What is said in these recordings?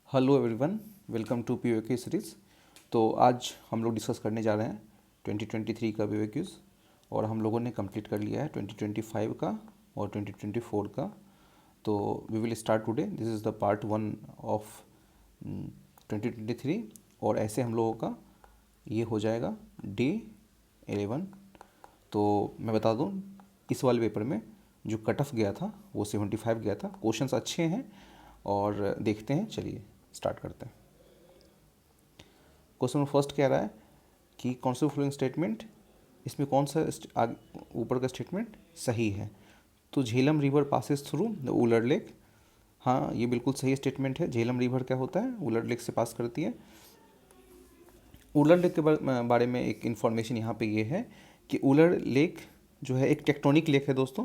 Hello everyone, welcome to POK series. तो आज हम लोग डिस्कस करने जा रहे हैं 2023 का पीओक्यूज़ और हम लोगों ने कंप्लीट कर लिया है 2025 का और 2024 का। तो we will start today, this is the part 1 of 2023 और ऐसे हम लोगों का ये हो जाएगा डे 11। तो मैं बता दूं, इस वाले पेपर में जो कट ऑफ गया था वो 75 गया था। क्वेश्चंस अच्छे हैं और देखते हैं, चलिए स्टार्ट करते हैं। क्वेश्चन नंबर फर्स्ट कह रहा है कि कौन सा फॉलोइंग स्टेटमेंट, इसमें कौन सा ऊपर का स्टेटमेंट सही है। तो Jhelum river passes through the Wular lake, हाँ ये बिल्कुल सही स्टेटमेंट है। झेलम रिवर क्या होता है, उलर लेक से पास करती है। उलर लेक के बारे में एक इन्फॉर्मेशन यहाँ पे ये है कि उलर लेक जो है एक टेक्टोनिक लेक है दोस्तों,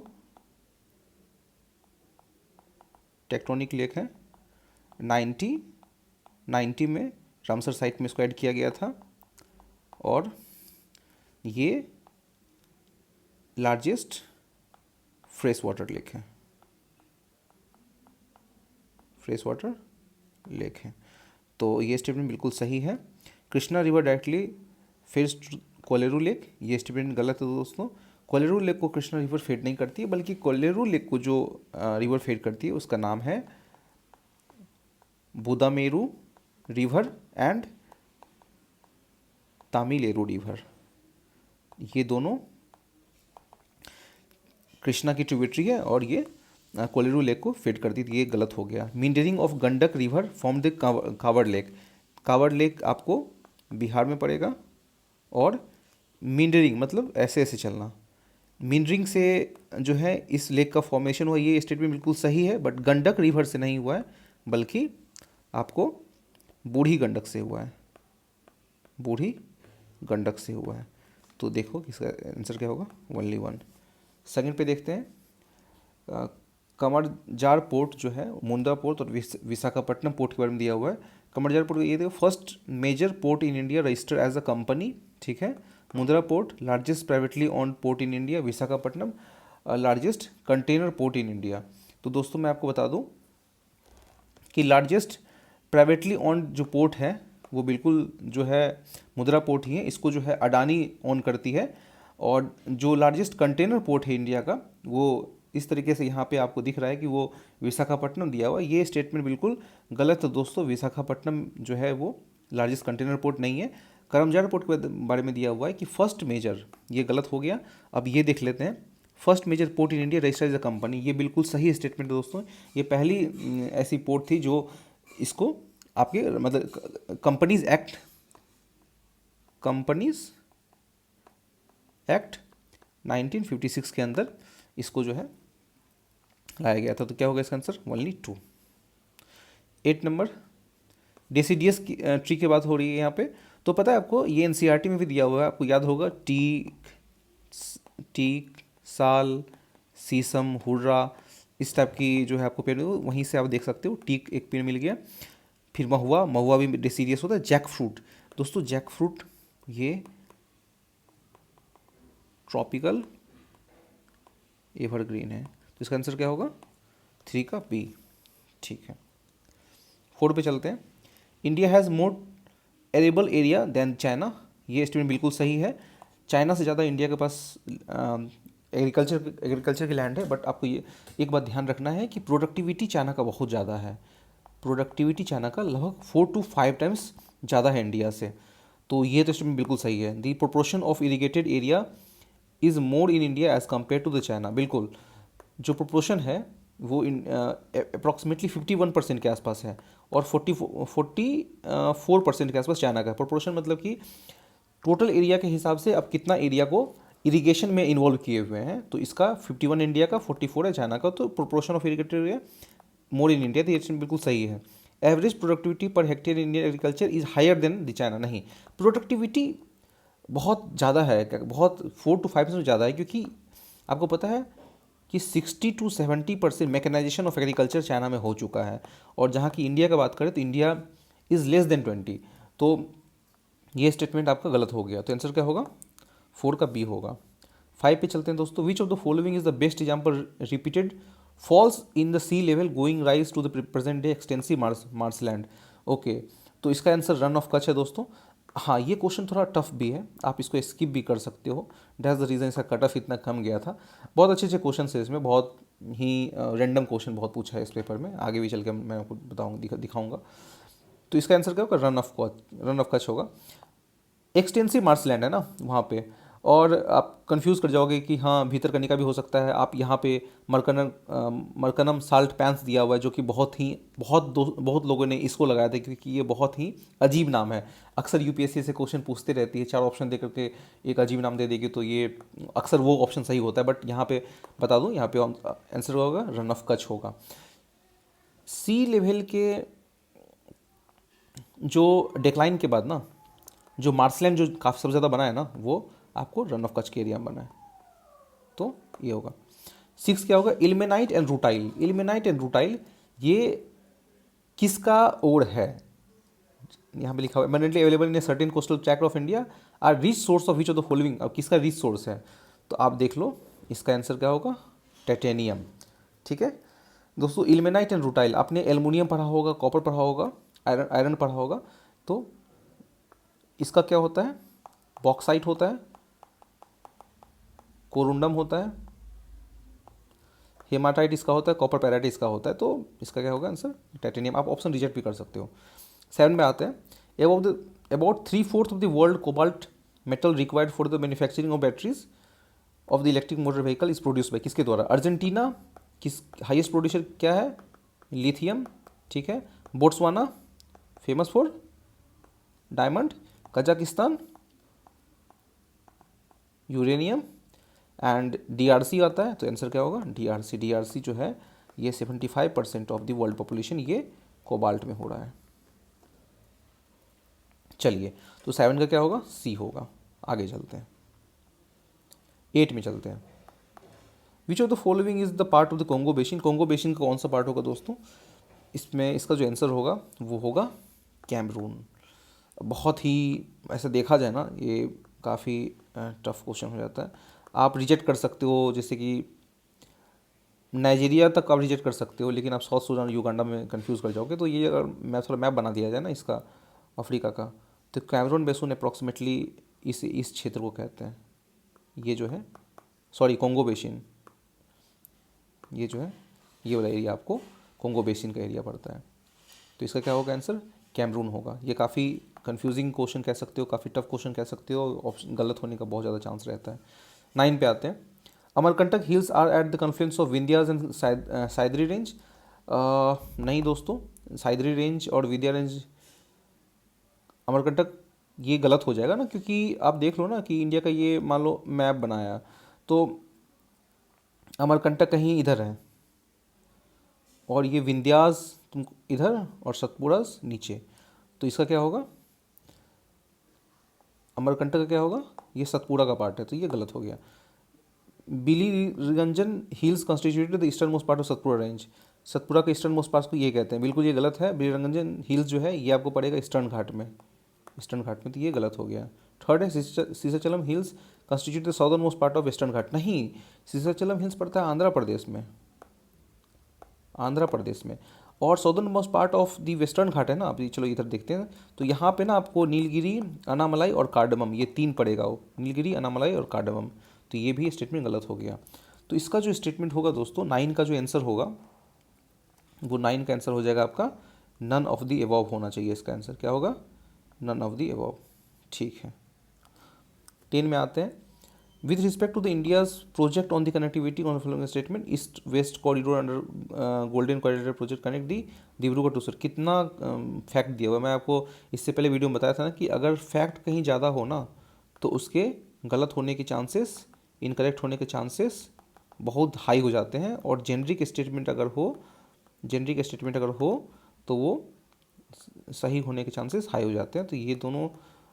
टेक्टोनिक लेक है। 90 में रामसर साइट में इसको ऐड किया गया था और ये लार्जेस्ट फ्रेश वाटर लेक है, फ्रेश वाटर लेक है। तो ये स्टेटमेंट बिल्कुल सही है। Krishna river directly fades Kolleru lake, ये स्टेटमेंट गलत है दोस्तों। कोलेरू लेक को कृष्णा रिवर फेड नहीं करती है, बल्कि कोलेरू लेक को जो रिवर फेड करती है उसका नाम है बुदामेरू रिवर एंड तामिलेरू रिवर। ये दोनों कृष्णा की ट्रिब्यूटरी है और ये कोलेरू लेक को फेड करती थी, ये गलत हो गया। Meandering of Gandak river from the Kawar lake, Kawar lake आपको बिहार में पड़ेगा। और मींडरिंग मतलब ऐसे ऐसे चलना, मींडरिंग से जो है इस लेक का फॉर्मेशन हुआ, ये स्टेटमेंट बिल्कुल सही है। बट गंडक रिवर से नहीं हुआ है, बल्कि आपको बूढ़ी गंडक से हुआ है, बूढ़ी गंडक से हुआ है। तो देखो इसका आंसर क्या होगा, ओनली वन। सेकंड पे देखते हैं, कमरजार पोर्ट जो है, मुंद्रा पोर्ट और विशाखापट्टनम पोर्ट के बारे में दिया हुआ है। कमरजार पोर्ट ये देखो, first major port in India registered as a company, ठीक है। Mundra port largest privately owned port in India, Visakhapatnam largest container port in India. तो दोस्तों मैं आपको बता दूं कि लार्जेस्ट प्राइवेटली ऑन्ड जो पोर्ट है वो बिल्कुल जो है मुंद्रा पोर्ट ही है, इसको जो है अडानी ओन करती है। और जो लार्जेस्ट कंटेनर पोर्ट है इंडिया का, वो इस तरीके से यहाँ पे आपको दिख रहा है कि वो विशाखापट्टनम दिया हुआ है। ये स्टेटमेंट बिल्कुल गलत है दोस्तों, विशाखापट्टनम जो है वो लार्जेस्ट कंटेनर पोर्ट नहीं है। करमजार पोर्ट के बारे में दिया हुआ है कि फर्स्ट मेजर, ये गलत हो गया। अब ये देख लेते हैं, first major port in India registered as a company, ये बिल्कुल सही स्टेटमेंट है दोस्तों। ये पहली ऐसी पोर्ट थी जो इसको आपके मतलब कंपनीज एक्ट 1956 के अंदर इसको जो है लाया गया था। तो क्या होगा इसका आंसर, ओनली 2। 8 नंबर, डेसीडियस की ट्री की बात हो रही है यहाँ पे। तो पता है आपको, ये एनसीईआरटी में भी दिया हुआ है, आपको याद होगा। टीक, साल, शीशम, हुर्रा, इस टाइप की जो है आपको पेड़, वहीं से आप देख सकते हो। टीक एक पेड़ मिल गया। फिर महुआ, महुआ भी डेसीडियस होता है। जैक फ्रूट दोस्तों, जैक फ्रूट ये ट्रॉपिकल एवरग्रीन है। तो इसका आंसर क्या होगा, 3 का बी, ठीक है। 4 पे चलते हैं। India has more arable area than China, ये स्टेटमेंट बिल्कुल सही है। चाइना से ज़्यादा इंडिया के पास एग्रीकल्चर की लैंड है। बट आपको ये एक बात ध्यान रखना है कि प्रोडक्टिविटी चाइना का बहुत ज़्यादा है, प्रोडक्टिविटी चाइना का लगभग 4 to 5 टाइम्स ज़्यादा है इंडिया से। तो ये तो स्टेटमेंट बिल्कुल सही है। The proportion of irrigated area is more in India as compare to the China, बिल्कुल जो प्रोपोर्शन है वो अप्रॉक्सीमेटली 51% के आसपास है और 44% के आसपास चाइना का है। प्रोपोर्शन मतलब कि टोटल एरिया के हिसाब से अब कितना एरिया को इरिगेशन में इन्वॉल्व किए हुए हैं। तो इसका 51 इंडिया का, 44 है चाइना का। तो proportion of irrigated area more in India, तो ये बिल्कुल सही है। Average productivity per hectare Indian agriculture is higher than the China, नहीं, प्रोडक्टिविटी बहुत ज़्यादा है, बहुत 4 to 5% ज़्यादा है। क्योंकि आपको पता है कि 60 to 70% mechanisation of agriculture China में हो चुका है। और जहाँ की इंडिया का बात करें तो इंडिया इज़ लेस देन 20। तो ये स्टेटमेंट आपका गलत हो गया। तो आंसर क्या होगा, 4 का बी होगा। 5 पे चलते हैं दोस्तों। Which of the following is the best example repeated falls in the sea level going rise to the present day extensive marshland. Okay, तो इसका आंसर रन ऑफ कच्छ है दोस्तों। हाँ, ये क्वेश्चन थोड़ा टफ भी है, आप इसको स्किप भी कर सकते हो, दैट्स द रीज़न इसका कट ऑफ इतना कम गया था। बहुत अच्छे अच्छे क्वेश्चन है इसमें, बहुत ही रैंडम क्वेश्चन बहुत पूछा है इस पेपर में, आगे भी चल के मैं आपको बताऊँगा, दिखाऊंगा। तो इसका आंसर क्या होगा, रन ऑफ कच्छ होगा। एक्सटेंसिव मार्शलैंड है ना वहाँ पे, और आप कंफ्यूज कर जाओगे कि हाँ भीतरकनिका भी हो सकता है। आप यहाँ पे मरकनम साल्ट पैंस दिया हुआ है, जो कि बहुत लोगों ने इसको लगाया था, क्योंकि ये बहुत ही अजीब नाम है। अक्सर यूपीएससी से क्वेश्चन पूछते रहती है, 4 ऑप्शन दे करके एक अजीब नाम दे देगी, तो ये अक्सर वो ऑप्शन सही होता है। बट यहाँ पे बता दूँ, यहाँ पे आंसर होगा रन ऑफ कच्छ होगा। सी लेवल के जो डिक्लाइन के बाद ना, जो मार्शलैंड जो काफ़ी सबसे ज़्यादा बना है ना, वो आपको रन ऑफ कच्छ के एरिया में बना है, तो ये होगा। 6 क्या होगा, ilmenite and rutile. Ilmenite and rutile ये किसका ओर है, यहाँ पे लिखा हुआ है abundantly available in a certain coastal tract of India are rich source of which of the following. अब किसका रिच सोर्स है, तो आप देख लो, इसका आंसर क्या होगा, टाइटेनियम। ठीक है दोस्तों, इल्मेनाइट एंड रूटाइल, आपने एल्युमिनियम पढ़ा होगा, कॉपर पढ़ा होगा, आयरन पढ़ा होगा, तो इसका क्या होता है, बॉक्साइट होता है, कोरुंडम होता है, हेमाटाइट इसका होता है, कॉपर पैराइट इसका होता है, तो इसका क्या होगा आंसर, टाइटेनियम। आप ऑप्शन रिजेक्ट भी कर सकते हो। 7 में आते हैं, about 3/4 of the world cobalt metal required for the manufacturing of batteries of the electric motor vehicle is produce by, किसके द्वारा, अर्जेंटीना, किस हाईएस्ट प्रोड्यूसर क्या है, लिथियम। ठीक है, Botswana famous for diamond, Kazakhstan uranium, and DRC आता है, तो आंसर क्या होगा, डीआरसी। डीआरसी जो है ये 75% ऑफ द वर्ल्ड पॉपुलेशन ये कोबाल्ट में हो रहा है। चलिए, तो 7 का क्या होगा, सी होगा। आगे चलते हैं, 8 में चलते हैं। Which of the following is the part of the Congo basin. Congo basin का कौन सा पार्ट होगा दोस्तों, इसमें इसका जो आंसर होगा वो होगा कैमरून। बहुत ही ऐसा देखा जाए ना, ये काफ़ी टफ क्वेश्चन हो जाता है। आप रिजेक्ट कर सकते हो, जैसे कि नाइजीरिया तक आप रिजेक्ट कर सकते हो, लेकिन आप साउथ सूडान युगांडा में कंफ्यूज कर जाओगे। तो ये अगर मैं थोड़ा मैप बना दिया जाए ना इसका, अफ्रीका का, तो कैमरून बेसून अप्रॉक्सीमेटली इस क्षेत्र को कहते हैं। ये जो है, सॉरी, कोंगो बेसिन, ये जो है ये वाला एरिया आपको कोंगो बेसिन का एरिया पड़ता है। तो इसका क्या होगा आंसर, कैमरून होगा। ये काफ़ी कंफ्यूजिंग क्वेश्चन कह सकते हो, काफ़ी टफ क्वेश्चन कह सकते हो, ऑप्शन गलत होने का बहुत ज़्यादा चांस रहता है। 9 पे आते हैं, Amarkantak hills are at the confluence of Vindhyas and Sahyadri range. नहीं दोस्तों, साइदरी रेंज और विंध्या रेंज, अमरकंटक ये गलत हो जाएगा ना, क्योंकि आप देख लो ना कि इंडिया का ये मान लो मैप बनाया, तो अमरकंटक कहीं इधर है, और ये विंध्यास तुम इधर और सतपुड़ा नीचे, तो इसका क्या होगा, अमरकंटक का क्या होगा, ये सतपुड़ा का पार्ट है, तो ये गलत हो गया। Biligirirangan hills constituted the eastern most part of Satpura range. Satpura के ईस्टर्न मोस्ट पार्ट को ये कहते हैं, बिल्कुल ये गलत है। बिलीरंजन हिल्स जो है ये आपको पड़ेगा ईस्टर्न घाट में, तो ये गलत हो गया। थर्ड है Seshachalam hills constitute the southern most part of western Ghat. नहीं, सीसाचलम हिल्स पड़ता है आंध्र प्रदेश में, और southern most part of the western Ghat है ना। आप चलो इधर देखते हैं, तो यहाँ पे ना आपको नीलगिरी, अनामलाई और कार्डमम, ये 3 पड़ेगा, वो नीलगिरी, अनामलाई और कार्डमम, तो ये भी स्टेटमेंट गलत हो गया। तो इसका जो स्टेटमेंट होगा दोस्तों, 9 का जो आंसर होगा, वो 9 का आंसर हो जाएगा आपका नन ऑफ द अबव होना चाहिए। इसका आंसर क्या होगा, नन ऑफ द अबव। ठीक है, 10 में आते हैं, with respect to the India's project on the connectivity on following statement, east west corridor under golden corridor project connect the Dibrugarh to सर। कितना फैक्ट दिया हुआ है, मैं आपको इससे पहले वीडियो में बताया था ना कि अगर फैक्ट कहीं ज़्यादा हो ना, तो उसके गलत होने के चांसेस, इनकरेक्ट होने के चांसेस बहुत हाई हो जाते हैं, और जेनरिक स्टेटमेंट अगर हो तो वो सही होने के चांसेस हाई हो जाते हैं। तो ये दोनों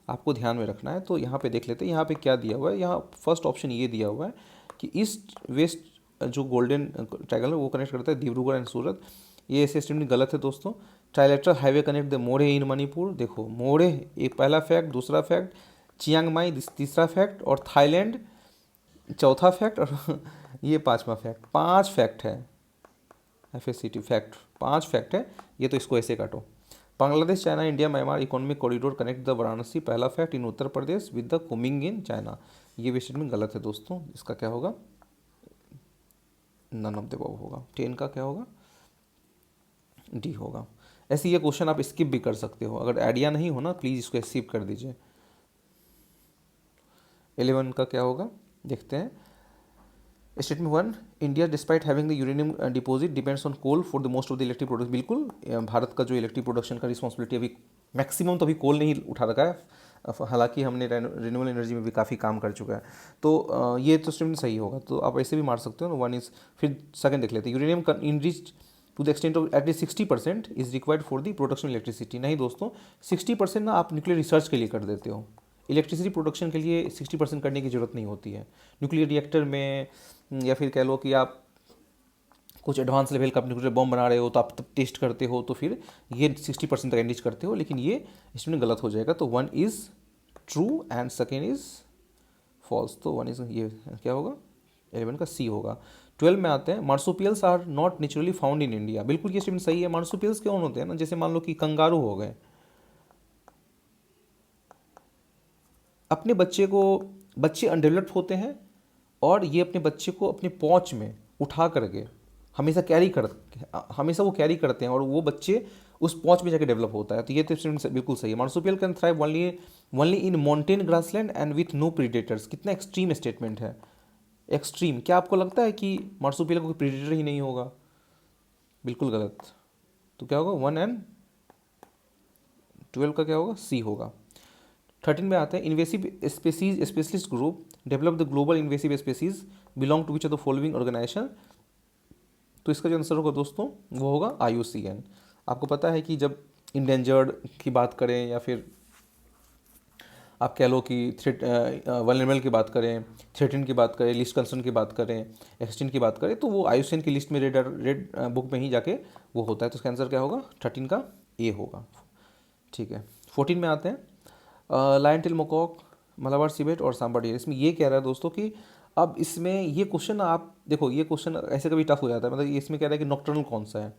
आपको ध्यान में रखना है। तो यहाँ पे देख लेते हैं, यहाँ पे क्या दिया हुआ है। यहाँ फर्स्ट ऑप्शन ये दिया हुआ है कि ईस्ट वेस्ट जो गोल्डन ट्रायंगल है वो कनेक्ट करता है डिब्रूगढ़ एंड सूरत। ये ऐसे स्टेटमेंट गलत है दोस्तों। ट्राइलेटरल हाईवे कनेक्ट द मोड़े इन मणिपुर। देखो मोड़े एक पहला फैक्ट, दूसरा फैक्ट चियांग माई तीसरा फैक्ट, और थाईलैंड चौथा फैक्ट, और ये 5वां फैक्ट। 5 फैक्ट है, FACT फैक्ट 5 फैक्ट है ये, तो इसको ऐसे काटो। Bangladesh China India Myanmar economic corridor connect the Varanasi, पहला fact, in Uttar Pradesh with the Kunming in China. ये भी स्टेटमेंट गलत है दोस्तों, इसका क्या होगा, नन ऑफ द अबव होगा। 10 का क्या होगा, डी होगा। ऐसे ये क्वेश्चन आप स्किप भी कर सकते हो, अगर आइडिया नहीं हो ना प्लीज़ इसको स्किप कर दीजिए। 11 का क्या होगा, देखते हैं। Statement 1, India despite having the uranium deposit depends on coal for the most of the electric product. बिल्कुल, भारत का जो इलेक्ट्रिक प्रोडक्शन का रिस्पॉन्सिबिलिटी अभी मैक्सिमम तो अभी कोल नहीं उठा रखा है, हालांकि हमने रिन्यूएबल एनर्जी में भी काफ़ी काम कर चुका है। तो ये तो स्टेटमेंट सही होगा, तो आप ऐसे भी मार सकते हो ना। 1 इज, फिर सेकंड देख लेते हैं। Uranium enriched to the extent of at least 60% is required for the production electricity. नहीं दोस्तों, 60% ना आप न्यूक्लियर रिसर्च के लिए कर देते हो, इलेक्ट्रिसिटी प्रोडक्शन के लिए 60% करने की ज़रूरत नहीं होती है। न्यूक्लियर रिएक्टर में या फिर कह लो कि आप कुछ एडवांस लेवल का न्यूक्लियर बॉम्ब बना रहे हो तो आप तब टेस्ट करते हो, तो फिर ये 60% तक एनरिच करते हो, लेकिन ये इसमें गलत हो जाएगा। तो 1 is true and second is false. तो 1 इज़ ये क्या होगा, 11 का सी होगा। 12 में आते हैं। Marsupials are not naturally found in India. बिल्कुल ये स्टेटमेंट सही है। मार्सुपियल्स कौन होते हैं ना, जैसे मान लो कि कंगारू हो गए, अपने बच्चे अनडेवलप्ड होते हैं और ये अपने बच्चे को अपने पौंच में उठा करके हमेशा वो कैरी करते हैं और वो बच्चे उस पौंच में जाके डेवलप होता है। तो ये तो बिल्कुल सही है। Marsupial can thrive only in mountain grassland and with no predators. कितना एक्सट्रीम स्टेटमेंट है, एक्सट्रीम। क्या आपको लगता है कि मार्सुपियल कोई प्रीडेटर ही नहीं होगा? बिल्कुल गलत। तो क्या होगा, 1 एंड 12 का क्या होगा, सी होगा। 13 में आते हैं। Invasive species specialist group develop the global invasive species belong to which of the following organisation. तो इसका जो आंसर होगा दोस्तों वो होगा IUCN। आपको पता है कि जब इंडेंजर्ड की बात करें या फिर आप कह लो कि वल्नरेबल की बात करें, थ्रेटन की बात करें, लिस्ट कंसर्न की बात करें, एक्सटेंट की बात करें, तो वो IUCN की लिस्ट में रेड बुक में ही जाके वो होता है। तो इसका आंसर क्या होगा, 13 का ए होगा। ठीक है। 14 में आते हैं। Lion tail macaque, Malabar civet और सांबर डियर। इसमें ये कह रहा है दोस्तों कि अब इसमें ये क्वेश्चन आप देखो, ये क्वेश्चन ऐसे कभी टफ हो जाता है। मतलब इसमें कह रहा है कि नॉक्टर्नल कौन सा है।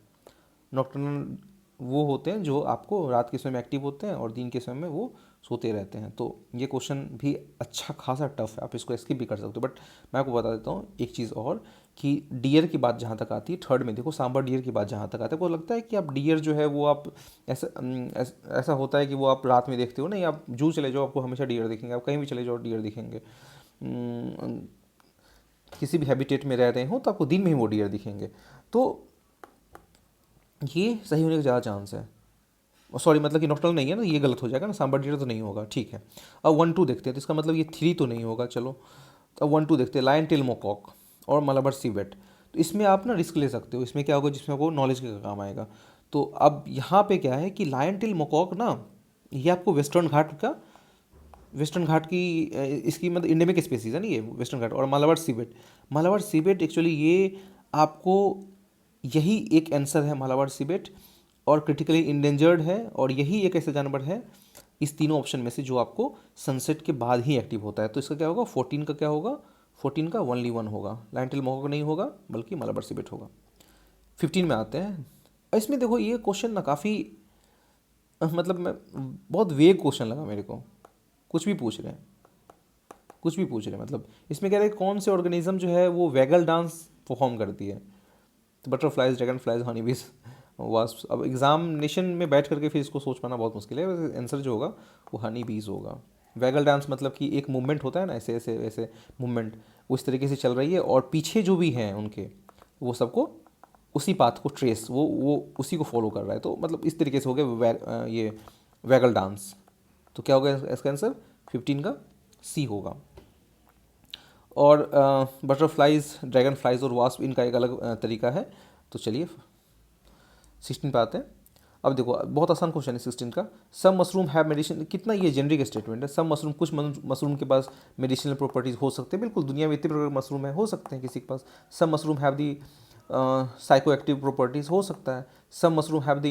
नॉक्टर्नल वो होते हैं जो आपको रात के समय में एक्टिव होते हैं और दिन के समय में वो सोते रहते हैं। तो ये क्वेश्चन भी अच्छा खासा टफ है, आप इसको स्किप भी कर सकते हो। बट मैं आपको बता देता हूँ एक चीज़ और, कि डियर की बात जहाँ तक आती है, थर्ड में देखो सांबर डियर की बात जहाँ तक आती है, आपको लगता है कि आप डियर जो है वो आप ऐसा होता है कि वो आप रात में देखते हो। नहीं, आप जू चले जाओ, आपको हमेशा डियर दिखेंगे। आप कहीं भी चले जाओ डियर दिखेंगे। किसी भी हैबिटेट में रह रहे हो तो आपको दिन में ही वो डियर दिखेंगे। तो ये सही होने का ज़्यादा चांस है। सॉरी, मतलब कि नॉक्टर्नल नहीं है ना, ये गलत हो जाएगा ना, सांबर डियर तो नहीं होगा। ठीक है। अब 1 2 देखते हैं। तो इसका मतलब ये 3 तो नहीं होगा। चलो अब 1 2 देखते हैं। लायन टेल मकॉक और मलाबार सिवेट। तो इसमें आप ना रिस्क ले सकते हो। इसमें क्या होगा, जिसमें आपको नॉलेज का काम आएगा। तो अब यहाँ पे क्या है कि लायन टेल मकॉक ना, ये आपको वेस्टर्न घाट की इसकी मतलब इंडेमिक स्पेसीज है ना ये वेस्टर्न घाट। और मालाबार सिवेट एक्चुअली ये आपको यही एक आंसर है, मालाबार सिवेट, और क्रिटिकली इंडेंजर्ड है। और यही एक ऐसा जानवर है इस तीनों ऑप्शन में से जो आपको सनसेट के बाद ही एक्टिव होता है। तो इसका क्या होगा, 14 का क्या होगा, 14 का ओनली 1 होगा। लायन टेल मकॉक नहीं होगा बल्कि मालाबार सिवेट होगा। 15 में आते हैं। इसमें देखो ये क्वेश्चन ना काफ़ी मतलब मैं बहुत वेग क्वेश्चन लगा मेरे को। कुछ भी पूछ रहे हैं मतलब इसमें कह रहे हैं कौन से ऑर्गेनिज्म जो है वो वैगल डांस परफॉर्म करती है। तो बटरफ्लाइज, ड्रैगन फ्लाइज, हनी बीज, वास्प। अब एग्जामिनेशन में बैठ करके फिर इसको सोच पाना बहुत मुश्किल है। वैसे आंसर जो होगा वो हनी बीज होगा। वैगल डांस मतलब कि एक मूवमेंट होता है ना, ऐसे ऐसे ऐसे मूवमेंट उस तरीके से चल रही है और पीछे जो भी हैं उनके वो सबको उसी पाथ को ट्रेस वो उसी को फॉलो कर रहा है। तो मतलब इस तरीके से हो गया ये वैगल डांस। तो क्या होगा इसका आंसर, 15 का सी होगा। और बटरफ्लाइज, ड्रैगन फ्लाइज और वास्प, इनका एक अलग तरीका है। तो चलिए 16 पे आते हैं। अब देखो बहुत आसान क्वेश्चन है 16 का। सम मशरूम हैव मेडिसिन, कितना ये जेनरिक स्टेटमेंट है। सम मशरूम, कुछ मशरूम के पास मेडिसिनल प्रॉपर्टीज हो सकते हैं। बिल्कुल, दुनिया में इतने प्रकार के मशरूम है, हो सकते हैं किसी के पास। Some mushroom have the psychoactive properties, हो सकता है। Some mushroom have the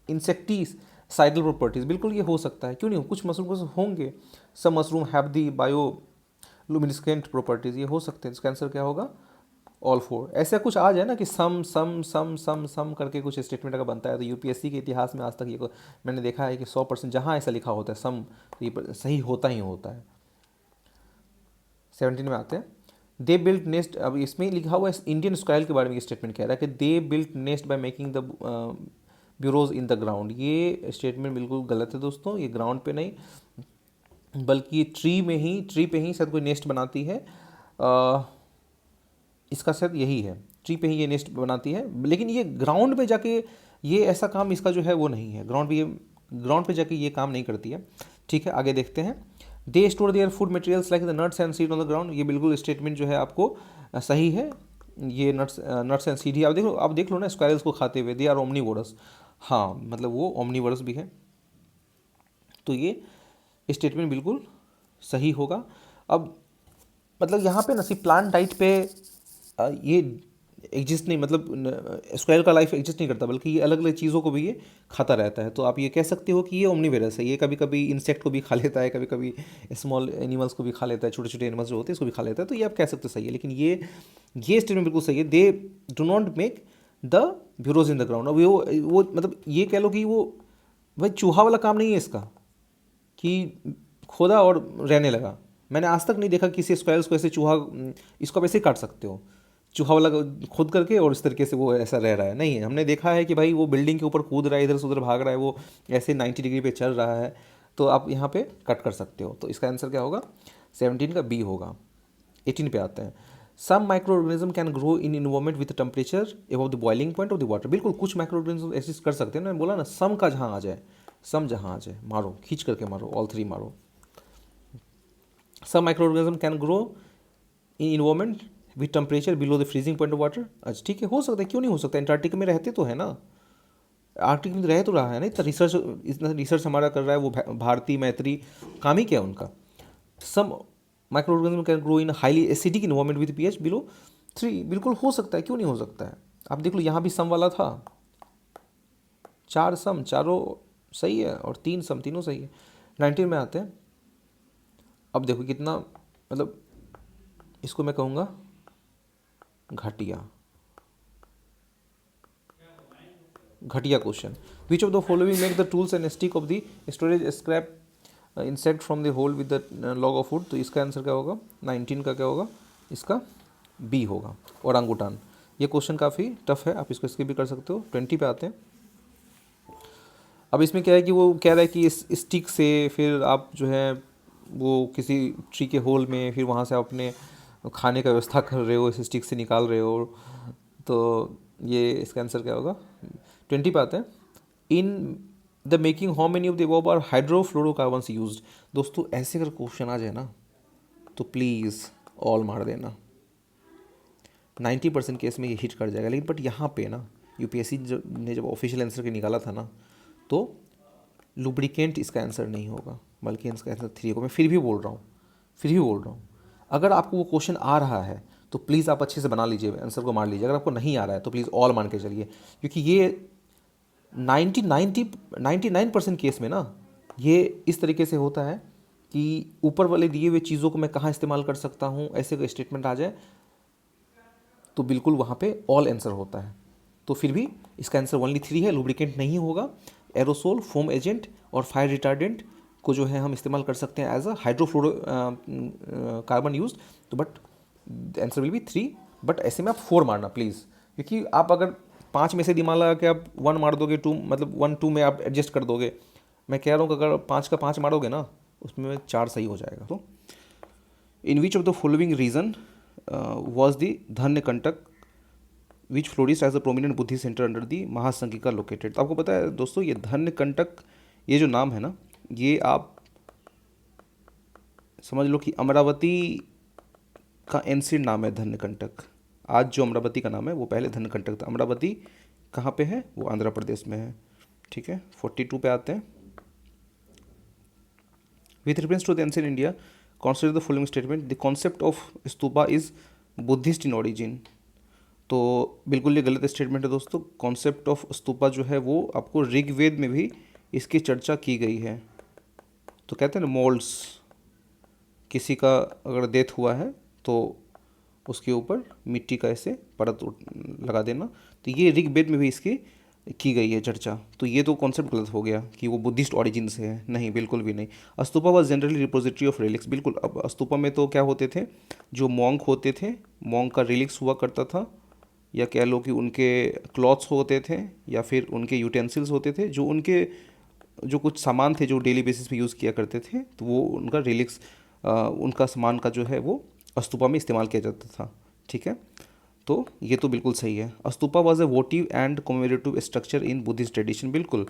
insecticidal properties, बिल्कुल ये हो सकता है, क्यों नहीं हो, कुछ मशरूम होंगे। Some mushroom have the bioluminescent properties, ये हो सकते हैं। इसका आंसर क्या होगा, ऑल फोर, ऐसा कुछ आ जाए ना कि सम करके कुछ स्टेटमेंट अगर बनता है तो यूपीएससी के इतिहास में आज तक ये मैंने देखा है कि 100% जहाँ ऐसा लिखा होता है सम, तो ये सही होता ही होता है। 17 में आते हैं, दे बिल्ट नेस्ट। अब इसमें लिखा हुआ है इंडियन स्क्वायरल के बारे में, ये स्टेटमेंट कह रहा है कि they built nest by making the bureaus in the ground. ये स्टेटमेंट बिल्कुल गलत है दोस्तों, ये ग्राउंड पे नहीं बल्कि ट्री पे ही शायद कोई नेस्ट बनाती है। इसका शायद यही है, ट्री पे ही ये नेस्ट बनाती है, लेकिन ये ग्राउंड पे जाके ये ऐसा काम इसका जो है वो नहीं है, ग्राउंड पे जाके ये काम नहीं करती है। ठीक है, आगे देखते हैं। They store their food materials like the nuts and seed on the ground. ये बिल्कुल स्टेटमेंट जो है आपको सही है। ये नट्स एंड सीड ही आप देख लो ना स्क्वायरल्स को खाते हुए, दे आर ओमनीवोरस। हाँ, मतलब वो ओमनीवोरस भी है, तो ये स्टेटमेंट बिल्कुल सही होगा। अब मतलब यहाँ पे ना सिर्फ प्लांट डाइट पे ये एग्जिस्ट नहीं, मतलब स्क्वायर का लाइफ एग्जिस्ट नहीं करता, बल्कि ये अलग अलग चीज़ों को भी ये खाता रहता है। तो आप ये कह सकते हो कि ये ओमनीवेरस है। ये कभी कभी इंसेक्ट को भी खा लेता है, कभी कभी स्मॉल एनिमल्स को भी खा लेता है, छोटे छोटे एनिमल्स जो होते हैं इसको भी खा लेता है। तो ये आप कह सकते सही है, लेकिन ये स्टेटमेंट बिल्कुल सही है। They do not make the bureaus in the ground. अब वो मतलब ये कह लो कि वो भाई चूहा वाला काम नहीं है इसका कि खोदा और रहने लगा। मैंने आज तक नहीं देखा किसी स्क्वायर्स को ऐसे चूहा, इसको आप ऐसे काट सकते हो चूहा वाला खुद करके और इस तरीके से वो ऐसा रह रहा है, नहीं है। हमने देखा है कि भाई वो बिल्डिंग के ऊपर कूद रहा है, इधर से उधर भाग रहा है, वो ऐसे 90 डिग्री पे चल रहा है, तो आप यहाँ पे कट कर सकते हो। तो इसका आंसर क्या होगा? 17 का बी होगा। 18 पे आते हैं। Some micro organism can grow in environment with temperature above the boiling point of the water. बिल्कुल, कुछ माइक्रो ऑर्गेनिज्म ऐसे कर सकते हैं ना, बोला ना सम का जहाँ आ जाए, सम जहाँ आ जाए मारो, खींच करके मारो, ऑल थ्री मारो। Some micro organism can grow in environment with temperature below the freezing point of water. अच्छा ठीक है, हो सकता है, क्यों नहीं हो सकता? एंटार्क्टिक में रहते तो है ना, आर्कटिक में रह तो रहा है ना, इतना रिसर्च हमारा कर रहा है वो भारती मैत्री, काम ही क्या है उनका। Some micro organism can grow in highly acidic environment with pH below 3। बिल्कुल हो सकता है, क्यों नहीं हो सकता है। आप देख लो यहाँ भी सम वाला था, 4 सम, चारों सही है, और 3 सम, तीनों सही है। 19 में आते हैं। अब देखो कितना, मतलब इसको मैं कहूँगा घटिया question. Which of the following make the tools and stick of the storage scrap insect from the hole with the log of wood. तो इसका आंसर क्या होगा? 19 का क्या होगा? इसका बी होगा, ओरांगुटान। ये क्वेश्चन काफ़ी टफ है, आप इसको स्किप भी कर सकते हो। 20 पे आते हैं। अब इसमें क्या है कि वो कह रहा है कि इस स्टिक से फिर आप जो है वो किसी ट्री के होल में फिर वहाँ से आप अपने खाने का व्यवस्था कर रहे हो, इस स्टिक से निकाल रहे हो। तो ये इसका आंसर क्या होगा? 20 पे आते हैं। In the making how many of the above are hydrofluorocarbons used. दोस्तों ऐसे अगर क्वेश्चन आ जाए ना तो प्लीज़ ऑल मार देना, 90% केस में ये हिट कर जाएगा। लेकिन बट यहाँ पे ना यूपीएससी ने जब ऑफिशियल आंसर के निकाला था ना, तो लुब्रिकेंट इसका आंसर नहीं होगा, बल्कि इसका आंसर 3 होगा। मैं फिर भी बोल रहा हूँ, अगर आपको वो क्वेश्चन आ रहा है तो प्लीज़ आप अच्छे से बना लीजिए, आंसर को मार लीजिए। अगर आपको नहीं आ रहा है तो प्लीज़ ऑल मान के चलिए, क्योंकि ये 99% केस में ना ये इस तरीके से होता है कि ऊपर वाले दिए हुए चीज़ों को मैं कहाँ इस्तेमाल कर सकता हूँ, ऐसे कोई स्टेटमेंट आ जाए तो बिल्कुल वहाँ पे ऑल आंसर होता है। तो फिर भी इसका आंसर ओनली 3 है, लुब्रिकेंट नहीं होगा। एरोसोल, फोम एजेंट और फायर रिटार्डेंट को जो है हम इस्तेमाल कर सकते हैं एज अ हाइड्रोफ्लोरो कार्बन यूज। तो but answer will be 3, but ऐसे में आप 4 मारना प्लीज़, क्योंकि आप अगर 5 में से दिमाग लगा के आप 1 मार दोगे, 2 मतलब 1 2 में आप एडजस्ट कर दोगे। मैं कह रहा हूँ कि अगर 5 का 5 मारोगे ना उसमें 4 सही हो जाएगा। तो in which of the following region was the Dhanyakataka which flourished as a prominent Buddhist centre under the Mahasanghika located. तो आपको पता है दोस्तों, ये धन्य कंटक, ये जो नाम है ना, ये आप समझ लो कि अमरावती का एंशिएंट नाम है धन्य कंटक। आज जो अमरावती का नाम है वो पहले धन्य कंटक था। अमरावती कहाँ पे है? वो आंध्र प्रदेश में है। ठीक है, 42 पे आते हैं। With reference to the ancient India consider the following statement, the concept of stupa is Buddhist in origin। तो बिल्कुल ये गलत स्टेटमेंट है दोस्तों। कॉन्सेप्ट ऑफ स्तूपा जो है वो आपको ऋग्वेद में भी इसकी चर्चा की गई है। तो कहते हैं ना मोल्ड्स, किसी का अगर डेथ हुआ है तो उसके ऊपर मिट्टी का ऐसे परत लगा देना। तो ये ऋग्वेद में भी इसकी की गई है चर्चा। तो ये तो कॉन्सेप्ट गलत हो गया कि वो बुद्धिस्ट ओरिजिन से है, नहीं बिल्कुल भी नहीं। Stupa was generally repository of relics, बिल्कुल। अब स्तूपा में तो क्या होते थे, जो मॉन्क होते थे, मॉन्क का रिलिक्स हुआ करता था, या कह लो कि उनके क्लॉथ्स होते थे, या फिर उनके यूटेंसिल्स होते थे, जो उनके जो कुछ सामान थे जो डेली बेसिस पे यूज़ किया करते थे, तो वो उनका रिलिक्स, उनका सामान का जो है वो स्तूपा में इस्तेमाल किया जाता था। ठीक है, तो ये तो बिल्कुल सही है। Stupa was a वोटिव and commemorative structure in Buddhist tradition, बिल्कुल।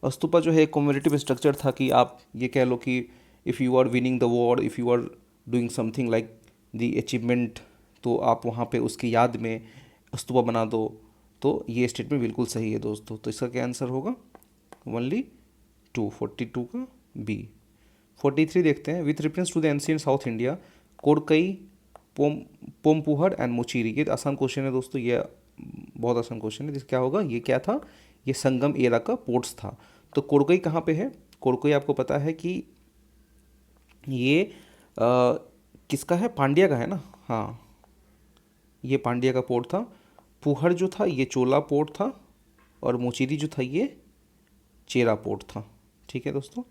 स्तूपा जो है एक कॉमेमोरेटिव स्ट्रक्चर था कि आप ये कह लो कि if you are winning the war, if you are doing something like the achievement, तो आप वहाँ पे उसकी याद में स्तूपा बना दो। तो ये स्टेटमेंट बिल्कुल सही है दोस्तों। तो इसका क्या आंसर होगा, ओनली 42 का बी। 43 देखते हैं, with reference to the ancient South India, Korkai, Poom Poompuhar and Muchiri. ये आसान क्वेश्चन है दोस्तों, ये बहुत आसान क्वेश्चन है। जिसका क्या होगा, ये क्या था, ये संगम एरा का पोर्ट्स था। तो कोरकई कहाँ पे है, कोरकई आपको पता है कि ये किसका है, पांड्या का है ना, हाँ, ये पांड्या का पोर्ट था। पुहर जो था ये चोला पोर्ट था, और मुचीरी जो था ये चेरा पोर्ट था। ठीक है दोस्तों।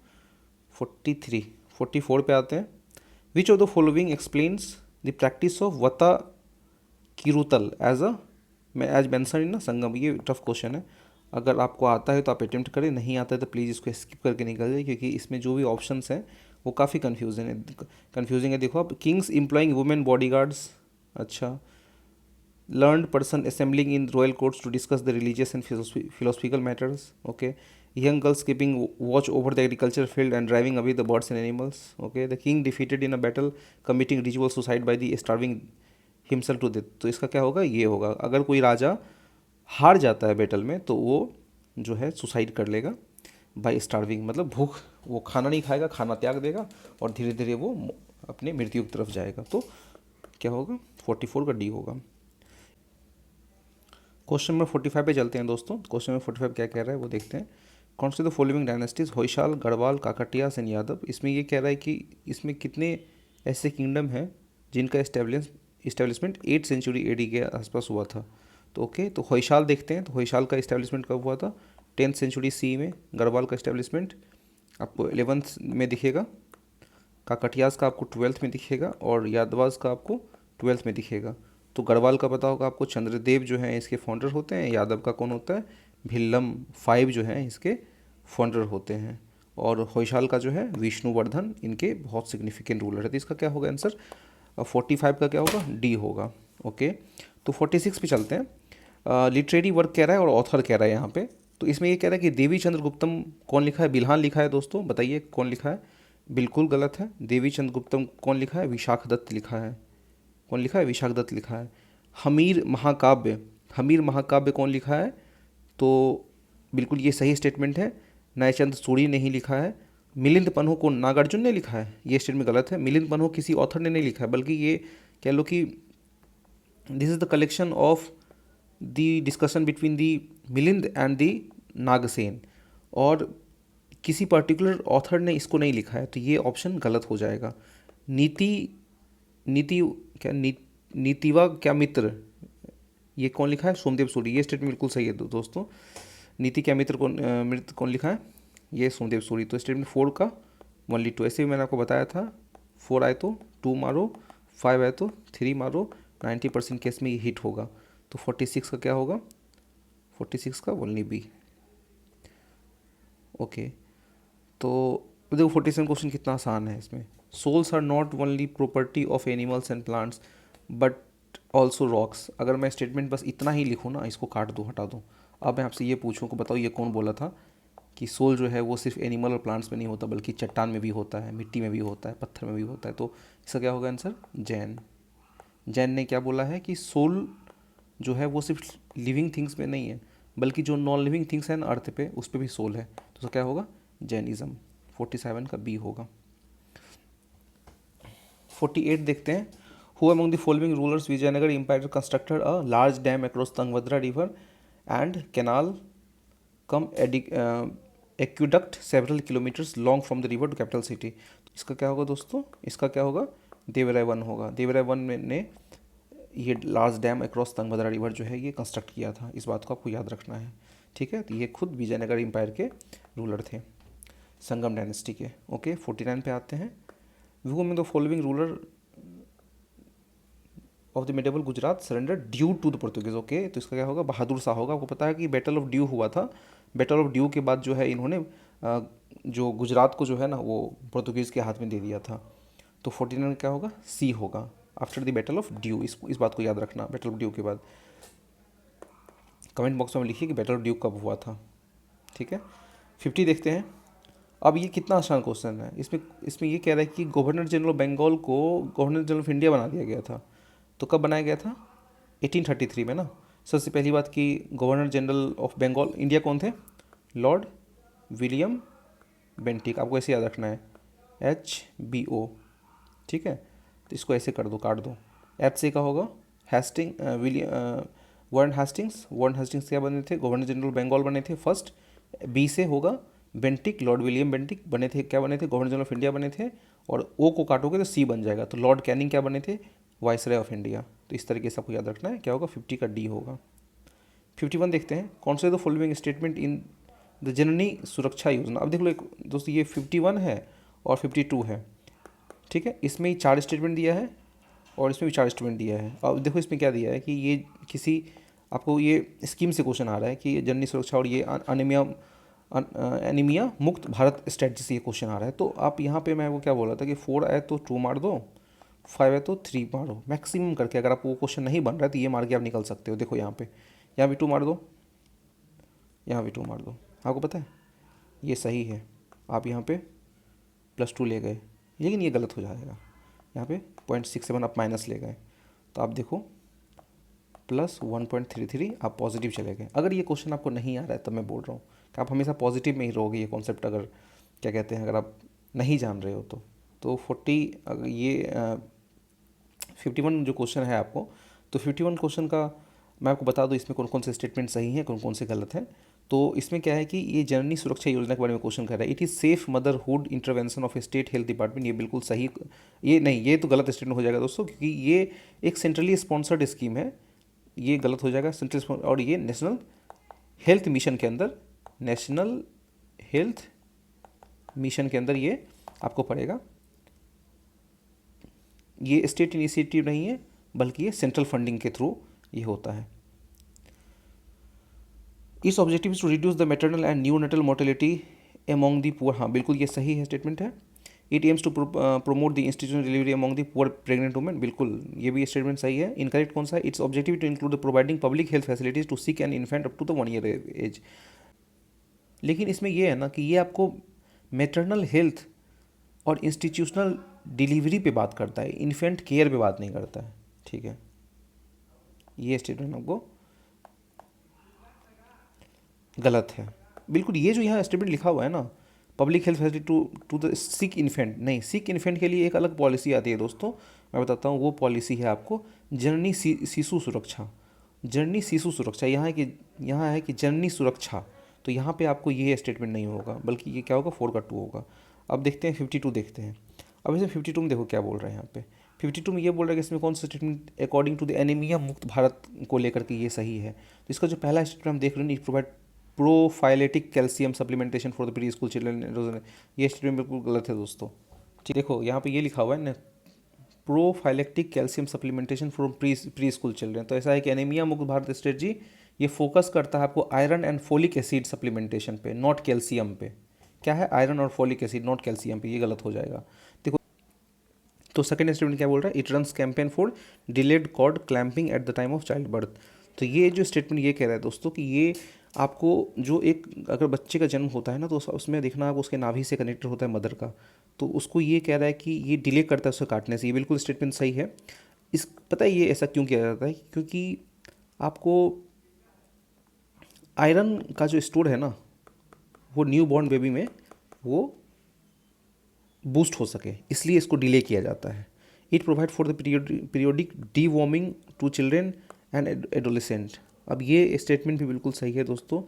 43 44 पे आते हैं। Which of the following explains the practice of वता किरुतल एज मेंशन इन ना संगम। ये टफ क्वेश्चन है, अगर आपको आता है तो आप अटेम्प्ट करें, नहीं आता है तो प्लीज़ इसको स्किप करके निकल जाए, क्योंकि इसमें जो भी ऑप्शंस हैं वो काफ़ी कन्फ्यूजिंग है। देखो आप, Kings employing women body guards, अच्छा, learned person assembling in royal courts to discuss the religious and philosophical matters, okay, young girls keeping watch over the agriculture field and driving away the birds and animals, okay, the king defeated in a battle committing ritual suicide by the starving himself to death। तो इसका क्या होगा, ये होगा, अगर कोई राजा हार जाता है बैटल में तो वो जो है सुसाइड कर लेगा बाय स्टार्विंग, मतलब भूख, वो खाना नहीं खाएगा, खाना त्याग देगा, और धीरे धीरे वो अपने मृत्यु की तरफ जाएगा। तो क्या होगा, 44 का डी होगा। क्वेश्चन नंबर 45 पे चलते हैं दोस्तों। क्वेश्चन नंबर 45 क्या कह रहा है वो देखते हैं। कौन से the following dynasties, Hoysala, Garhwal, Kakatiyas and Yadav. इसमें ये कह रहा है कि इसमें कितने ऐसे किंगडम हैं जिनका इस्टेब्लिशमेंट 8th सेंचुरी एडी के आसपास हुआ था। तो ओके, तो होयसाल देखते हैं। तो होयसाल का इस्टेब्लिशमेंट कब हुआ था, 10th सेंचुरी सी में। गढ़वाल का इस्टेब्लिशमेंट आपको 11th में दिखेगा, काकटियास का आपको 12th में दिखेगा, और यादवास का आपको 12th में दिखेगा। तो गढ़वाल का पता होगा आपको, चंद्रदेव जो हैं इसके फाउंडर होते हैं। यादव का कौन होता है, भिल्लम 5 जो हैं इसके फाउंडर होते हैं। और होयसाल का जो है विष्णुवर्धन, इनके बहुत सिग्निफिकेंट रूलर है। तो इसका क्या होगा आंसर, 45 का क्या होगा, डी होगा। ओके, तो 46 पे चलते हैं। लिटरेरी वर्क कह रहा है और ऑथर कह रहा है यहाँ पे। तो इसमें ये कह रहा है कि देवी चंद्र गुप्तम कौन लिखा है, बिल्हान लिखा है दोस्तों, बताइए कौन लिखा है। बिल्कुल गलत है, देवी चंद्र गुप्तम कौन लिखा है, विशाख दत्त लिखा है। कौन लिखा है, विशाख दत्त लिखा है। हमीर महाकाव्य, हमीर महाकाव्य कौन लिखा है, तो बिल्कुल ये सही स्टेटमेंट है, नयचंद सूरी ने ही लिखा है। मिलिंद पन्हो को नागार्जुन ने लिखा है, ये स्टेटमेंट गलत है। मिलिंद पन्हो किसी ऑथर ने नहीं लिखा है, बल्कि ये कह लो कि this is the collection of the discussion between the Milind and the Nagasena, और किसी पर्टिकुलर ऑथर ने इसको नहीं लिखा है, तो ये ऑप्शन गलत हो जाएगा। नीति नीति क्या नीतिवा क्या मित्र, ये कौन लिखा है, सोमदेव सूरी। ये स्टेटमेंट बिल्कुल सही है दोस्तों। नीति क्या मित्र कौन लिखा है, ये सोमदेव सूरी। तो स्टेटमेंट 4 का ओनली 2, ऐसे भी मैंने आपको बताया था। 4 आए तो 2 मारो, 5 आए तो 3 मारो, 90% केस में ये हिट होगा। तो 46 का क्या होगा, 46 का ओनली बी। ओके, तो देखो 47 क्वेश्चन कितना आसान है इसमें। Souls are not only property of animals and plants but also rocks. अगर मैं स्टेटमेंट बस इतना ही लिखूँ ना, इसको काट दूँ, हटा दूँ। अब मैं आपसे ये पूछूँ कि बताओ ये कौन बोला था कि सोल जो है वो सिर्फ एनिमल और प्लांट्स में नहीं होता, बल्कि चट्टान में भी होता है, मिट्टी में भी होता है, पत्थर में भी होता है। तो इसका क्या होगा आंसर, जैन। जैन ने क्या बोला है कि सोल जो है वो सिर्फ लिविंग थिंग्स में नहीं है, बल्कि जो नॉन लिविंग थिंग्स हैं ना अर्थ पे, उस पर भी सोल है। तो उसका क्या होगा, जैनिज़्म। 47 का बी होगा। 48 देखते हैं। Who among the following rulers Vijayanagar empire constructed a large dam across Tungabhadra river and canal cum aqueduct several kilometres long from the river to capital city. इसका क्या होगा दोस्तों, इसका क्या होगा, देवराय वन होगा। देवराय वन ने ये large dam across Tungabhadra river जो है ये कंस्ट्रक्ट किया था, इस बात को आपको याद रखना है। ठीक है, तो ये खुद विजयनगर एम्पायर के रूलर थे, संगम डायनेस्टी के। ओके, 49 पे आते हैं। व्यू में the following ruler of the medieval Gujarat surrender due to the Portuguese. Okay, तो इसका क्या होगा, बहादुर शाह होगा। आपको पता है कि बैटल ऑफ ड्यू हुआ था, बैटल ऑफ ड्यू के बाद जो है इन्होंने जो गुजरात को जो है ना वो पोर्तुगीज़ के हाथ में दे दिया था। तो 49 क्या होगा, सी होगा, after the battle of due. इस बात को याद रखना, बैटल ऑफ ड्यू के बाद। कमेंट बॉक्स में लिखिए कि बैटल ऑफ ड्यू कब हुआ था। ठीक है, 50 देखते हैं। अब ये कितना आसान क्वेश्चन है, इसमें इसमें ये कह रहा है कि गवर्नर जनरल ऑफ बंगाल को गवर्नर जनरल ऑफ इंडिया बना दिया गया था। तो कब बनाया गया था, 1833 में ना। सबसे पहली बात कि governor general of Bengal India कौन थे, लॉर्ड विलियम बेंटिक। आपको ऐसे याद रखना है, HBO। ठीक है, तो इसको ऐसे कर दो, काट दो। एच से का होगा Hasting, Warren Hastings. Warren Hastings क्या बने थे, गवर्नर जनरल बंगाल बने थे फर्स्ट। बी से होगा बेंटिक, लॉर्ड विलियम बेंटिक बने थे, क्या बने थे, गवर्नर जनरल ऑफ इंडिया बने थे। और ओ को काटोगे तो सी बन जाएगा, तो लॉर्ड कैनिंग क्या बने थे, वाइसरॉय ऑफ इंडिया। तो इस तरीके से आपको याद रखना है, क्या होगा, 50 का डी होगा। 51 देखते हैं, कौन से the following statement in the Janani Suraksha Yojana. अब देख लो एक दोस्तों, ये 51 है और 52 है। ठीक है, इसमें ही 4 स्टेटमेंट दिया है और इसमें भी 4 स्टेटमेंट दिया है। अब देखो इसमें क्या दिया है कि ये किसी आपको ये स्कीम से क्वेश्चन आ रहा है कि जननी सुरक्षा और ये एनीमिया मुक्त भारत स्ट्रेटजी से ये क्वेश्चन आ रहा है। तो आप यहाँ पे मैं वो क्या बोल रहा था कि 4 आए तो 2 मार दो, 5 है तो 3 मारो मैक्सिमम करके। अगर आपको वो क्वेश्चन नहीं बन रहा है तो ये मार के आप निकल सकते हो। देखो यहाँ भी 2 मार दो, यहाँ भी 2 मार दो। आपको पता है ये सही है, आप यहाँ पे +2 ले गए, लेकिन ये गलत हो जाएगा। यहाँ पे 0.67 आप माइनस ले गए, तो आप देखो +1.33 आप पॉजिटिव चले गए। अगर ये क्वेश्चन आपको नहीं आ रहा है तब मैं बोल रहा हूँ कि आप हमेशा पॉजिटिव में ही रहोगे। ये कॉन्सेप्ट अगर क्या कहते हैं, अगर आप नहीं जान रहे हो तो 40 अगर ये 51 जो क्वेश्चन है आपको, तो 51 क्वेश्चन का मैं आपको बता दूँ इसमें कौन कौन से स्टेटमेंट सही हैं, कौन कौन से गलत हैं। तो इसमें क्या है कि ये जननी सुरक्षा योजना के बारे में क्वेश्चन कर रहा है। It is safe motherhood intervention of state health department. ये बिल्कुल सही, ये नहीं, ये तो गलत स्टेटमेंट हो जाएगा दोस्तों, क्योंकि ये एक सेंट्रली स्पॉन्सर्ड स्कीम है, ये गलत हो जाएगा सेंट्रल। और ये नेशनल हेल्थ मिशन के अंदर, नेशनल हेल्थ मिशन के अंदर ये आपको पड़ेगा। ये स्टेट इनिशिएटिव नहीं है बल्कि ये सेंट्रल फंडिंग के थ्रू ये होता है। इस objective to reduce the maternal and neonatal mortality among the poor. हाँ बिल्कुल ये सही है स्टेटमेंट है। It aims to promote the institutional delivery among the poor pregnant women. बिल्कुल ये भी स्टेटमेंट सही है। इनकरेक्ट कौन सा है, its objective to include the providing public health facilities to sick an infant up to the 1 year age. लेकिन इसमें ये है ना कि ये आपको मैटरनल हेल्थ और इंस्टीट्यूशनल डिलीवरी पे बात करता है, इन्फेंट केयर पे बात नहीं करता है। ठीक है, ये स्टेटमेंट आपको गलत है बिल्कुल। ये जो यहाँ स्टेटमेंट लिखा हुआ है ना, public health facility to the sick infant, नहीं, सिक इन्फेंट के लिए एक अलग पॉलिसी आती है दोस्तों, मैं बताता हूँ। वो पॉलिसी है आपको जननी शिशु सुरक्षा। जननी शिशु सुरक्षा यहाँ है कि जननी सुरक्षा, तो यहाँ पे आपको ये स्टेटमेंट नहीं होगा, बल्कि ये क्या होगा, 4 का 2 होगा। अब देखते हैं 52 देखते हैं। अब इसमें 52 में देखो क्या बोल रहे हैं यहाँ पे। 52 में ये बोल रहा है कि इसमें कौन सा statement according to the anaemia मुक्त भारत को लेकर के ये सही है। तो इसका जो पहला स्टेटमेंट हम देख रहे हैं, provide prophylactic calcium supplementation for the preschool children, ये स्टेटमेंट बिल्कुल गलत है दोस्तों। ठीक, देखो यहाँ पे ये लिखा हुआ है ना, prophylactic calcium supplementation for pre school children. तो ऐसा है कि एनीमिया मुक्त भारत स्ट्रेटजी ये फोकस करता है आपको iron and folic acid supplementation पे, नॉट कैल्शियम पे। क्या है, आयरन और फोलिक एसिड, नॉट कैल्शियम पे। ये गलत हो जाएगा। देखो तो सेकंड स्टेटमेंट क्या बोल रहा है, it runs campaign for delayed cord clamping at the time of child birth. तो ये जो स्टेटमेंट ये कह रहा है दोस्तों कि ये आपको जो एक अगर बच्चे का जन्म होता है ना, तो उसमें देखना आप उसके नाभि से कनेक्टेड होता है मदर का, तो उसको ये कह रहा है कि ये डिले करता है उसको काटने से। ये बिल्कुल स्टेटमेंट सही है। इस पता है ये ऐसा क्यों किया जाता है, क्योंकि आपको आयरन का जो स्टोर है ना, वो न्यू बॉर्न बेबी में वो बूस्ट हो सके, इसलिए इसको डिले किया जाता है। It provide for the periodic deworming to children and adolescent. अब ये स्टेटमेंट भी बिल्कुल सही है दोस्तों,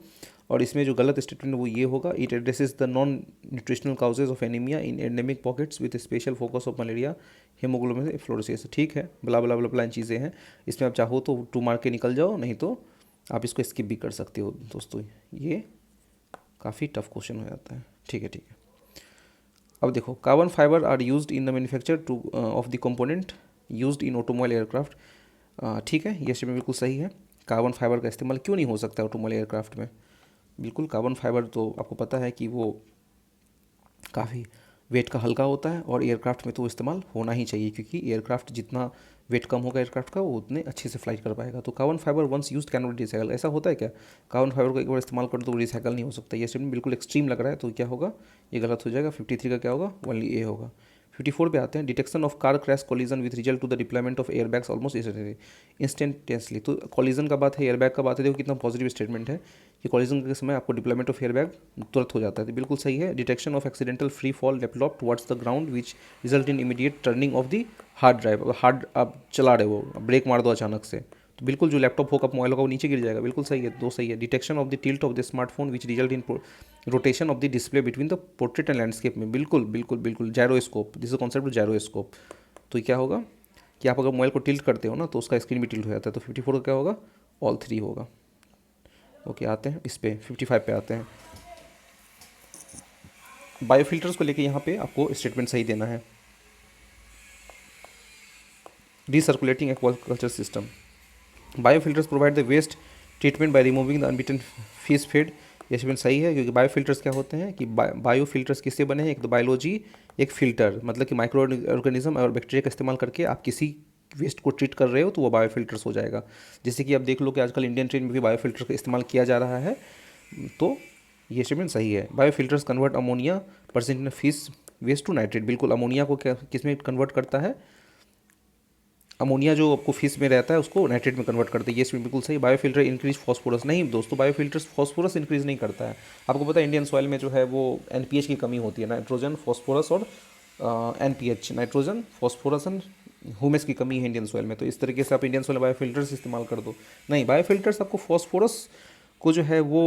और इसमें जो गलत स्टेटमेंट वो ये होगा, it addresses the non nutritional causes of anaemia in endemic pockets with special focus of malaria haemoglobin fluorosis. ठीक है, बला बला बला बला चीज़ें हैं, इसमें आप चाहो तो 2 मार्क के निकल जाओ, नहीं तो आप इसको स्किप भी कर सकते हो दोस्तों, ये काफ़ी टफ क्वेश्चन हो जाता है। ठीक है, ठीक है। अब देखो, carbon fibre are used in the manufacture to of the component used in automobile aircraft. ठीक है, ये स्टेटमेंट बिल्कुल सही है। कार्बन फाइबर का इस्तेमाल क्यों नहीं हो सकता ऑटोमोबाइल एयरक्राफ्ट में? बिल्कुल, कार्बन फाइबर तो आपको पता है कि वो काफ़ी वेट का हल्का होता है, और एयरक्राफ्ट में तो इस्तेमाल होना ही चाहिए, क्योंकि एयरक्राफ्ट जितना वेट कम होगा एयरक्राफ्ट का, वो उतने अच्छे से फ्लाइट कर पाएगा। तो carbon fibre once used can not recycle, ऐसा होता है क्या? कार्बन फाइबर को एक बार इस्तेमाल कर तो रिसाइकल नहीं हो सकता। ये स्टेटमेंट बिल्कुल एक्सट्रीम लग रहा है, तो क्या होगा? ये गलत हो जाएगा। 53 का क्या होगा? ओनली ए होगा। 54 पे आते हैं, detection of car crash collision with result to the deployment of airbags almost instantaneously. तो कोलिजन का बात है, एयरबैग का बात है, देखो कितना पॉजिटिव स्टेटमेंट है कि कोलिजन के समय आपको डिप्लॉयमेंट ऑफ एयरबैग तुरंत हो जाता है, तो बिल्कुल सही है। Detection of accidental free fall develop towards the ground which result in immediate turning of the hard drive. अगर हार्ड आप चला रहे हो, ब्रेक मार दो अचानक से, तो बिल्कुल जो लैपटॉप होगा, मोबाइल होगा, वो नीचे गिर जाएगा। बिल्कुल सही है, 2 सही है। Detection of the tilt of the smartphone which result in rotation of the display between the portrait and landscape में। बिल्कुल बिल्कुल बिल्कुल, gyroscope, this is concept of gyroscope. तो क्या होगा कि आप अगर मोबाइल को टिल्ट करते हो ना, तो उसका स्क्रीन भी टिल्ट हो जाता है। तो 54 का क्या होगा? ऑल 3 होगा। ओके, आते हैं इस पे, 55 पे आते हैं। बायोफिल्टर्स को लेके यहाँ पे आपको स्टेटमेंट सही देना है। Recirculating aquaculture system, biofilters provide the waste treatment by removing the unbitten fish feed. ये स्टेटमेंट सही है, क्योंकि बायोफिल्टर्स क्या होते हैं कि बायोफिल्टर्स किससे बने हैं? एक तो बायोलॉजी, एक फिल्टर, मतलब कि माइक्रो ऑर्गेनिज्म और बैक्टीरिया का इस्तेमाल करके आप किसी वेस्ट को ट्रीट कर रहे हो, तो वो बायोफिल्टर्स हो जाएगा। जैसे कि आप देख लो कि आजकल इंडियन ट्रेन में भी बायोफिल्टर का इस्तेमाल किया जा रहा है, तो ये स्टेटमेंट सही है। Biofilters convert ammonia percent fish waste to nitrate. बिल्कुल, अमोनिया को क्या किस में कन्वर्ट करता है? अमोनिया जो आपको फिश में रहता है उसको नाइट्रेट में कन्वर्ट करते हैं। ये इसमें बिल्कुल सही। बायोफिल्टर इंक्रीज फॉस्फोरस, नहीं दोस्तों, बायोफिल्टर्स फॉस्फोरस इंक्रीज नहीं करता है। आपको पता है इंडियन सॉइल में जो है वो एनपीएच की कमी होती है, नाइट्रोजन, फॉस्फोरस और NPH, nitrogen, phosphorus and humus की कमी है इंडियन सॉइल में। तो इस तरीके से आप इंडियन सॉइल बायोफिल्टर्स इस्तेमाल कर दो। नहीं, बायोफिल्टर्स आपको फॉस्फोरस को जो है वो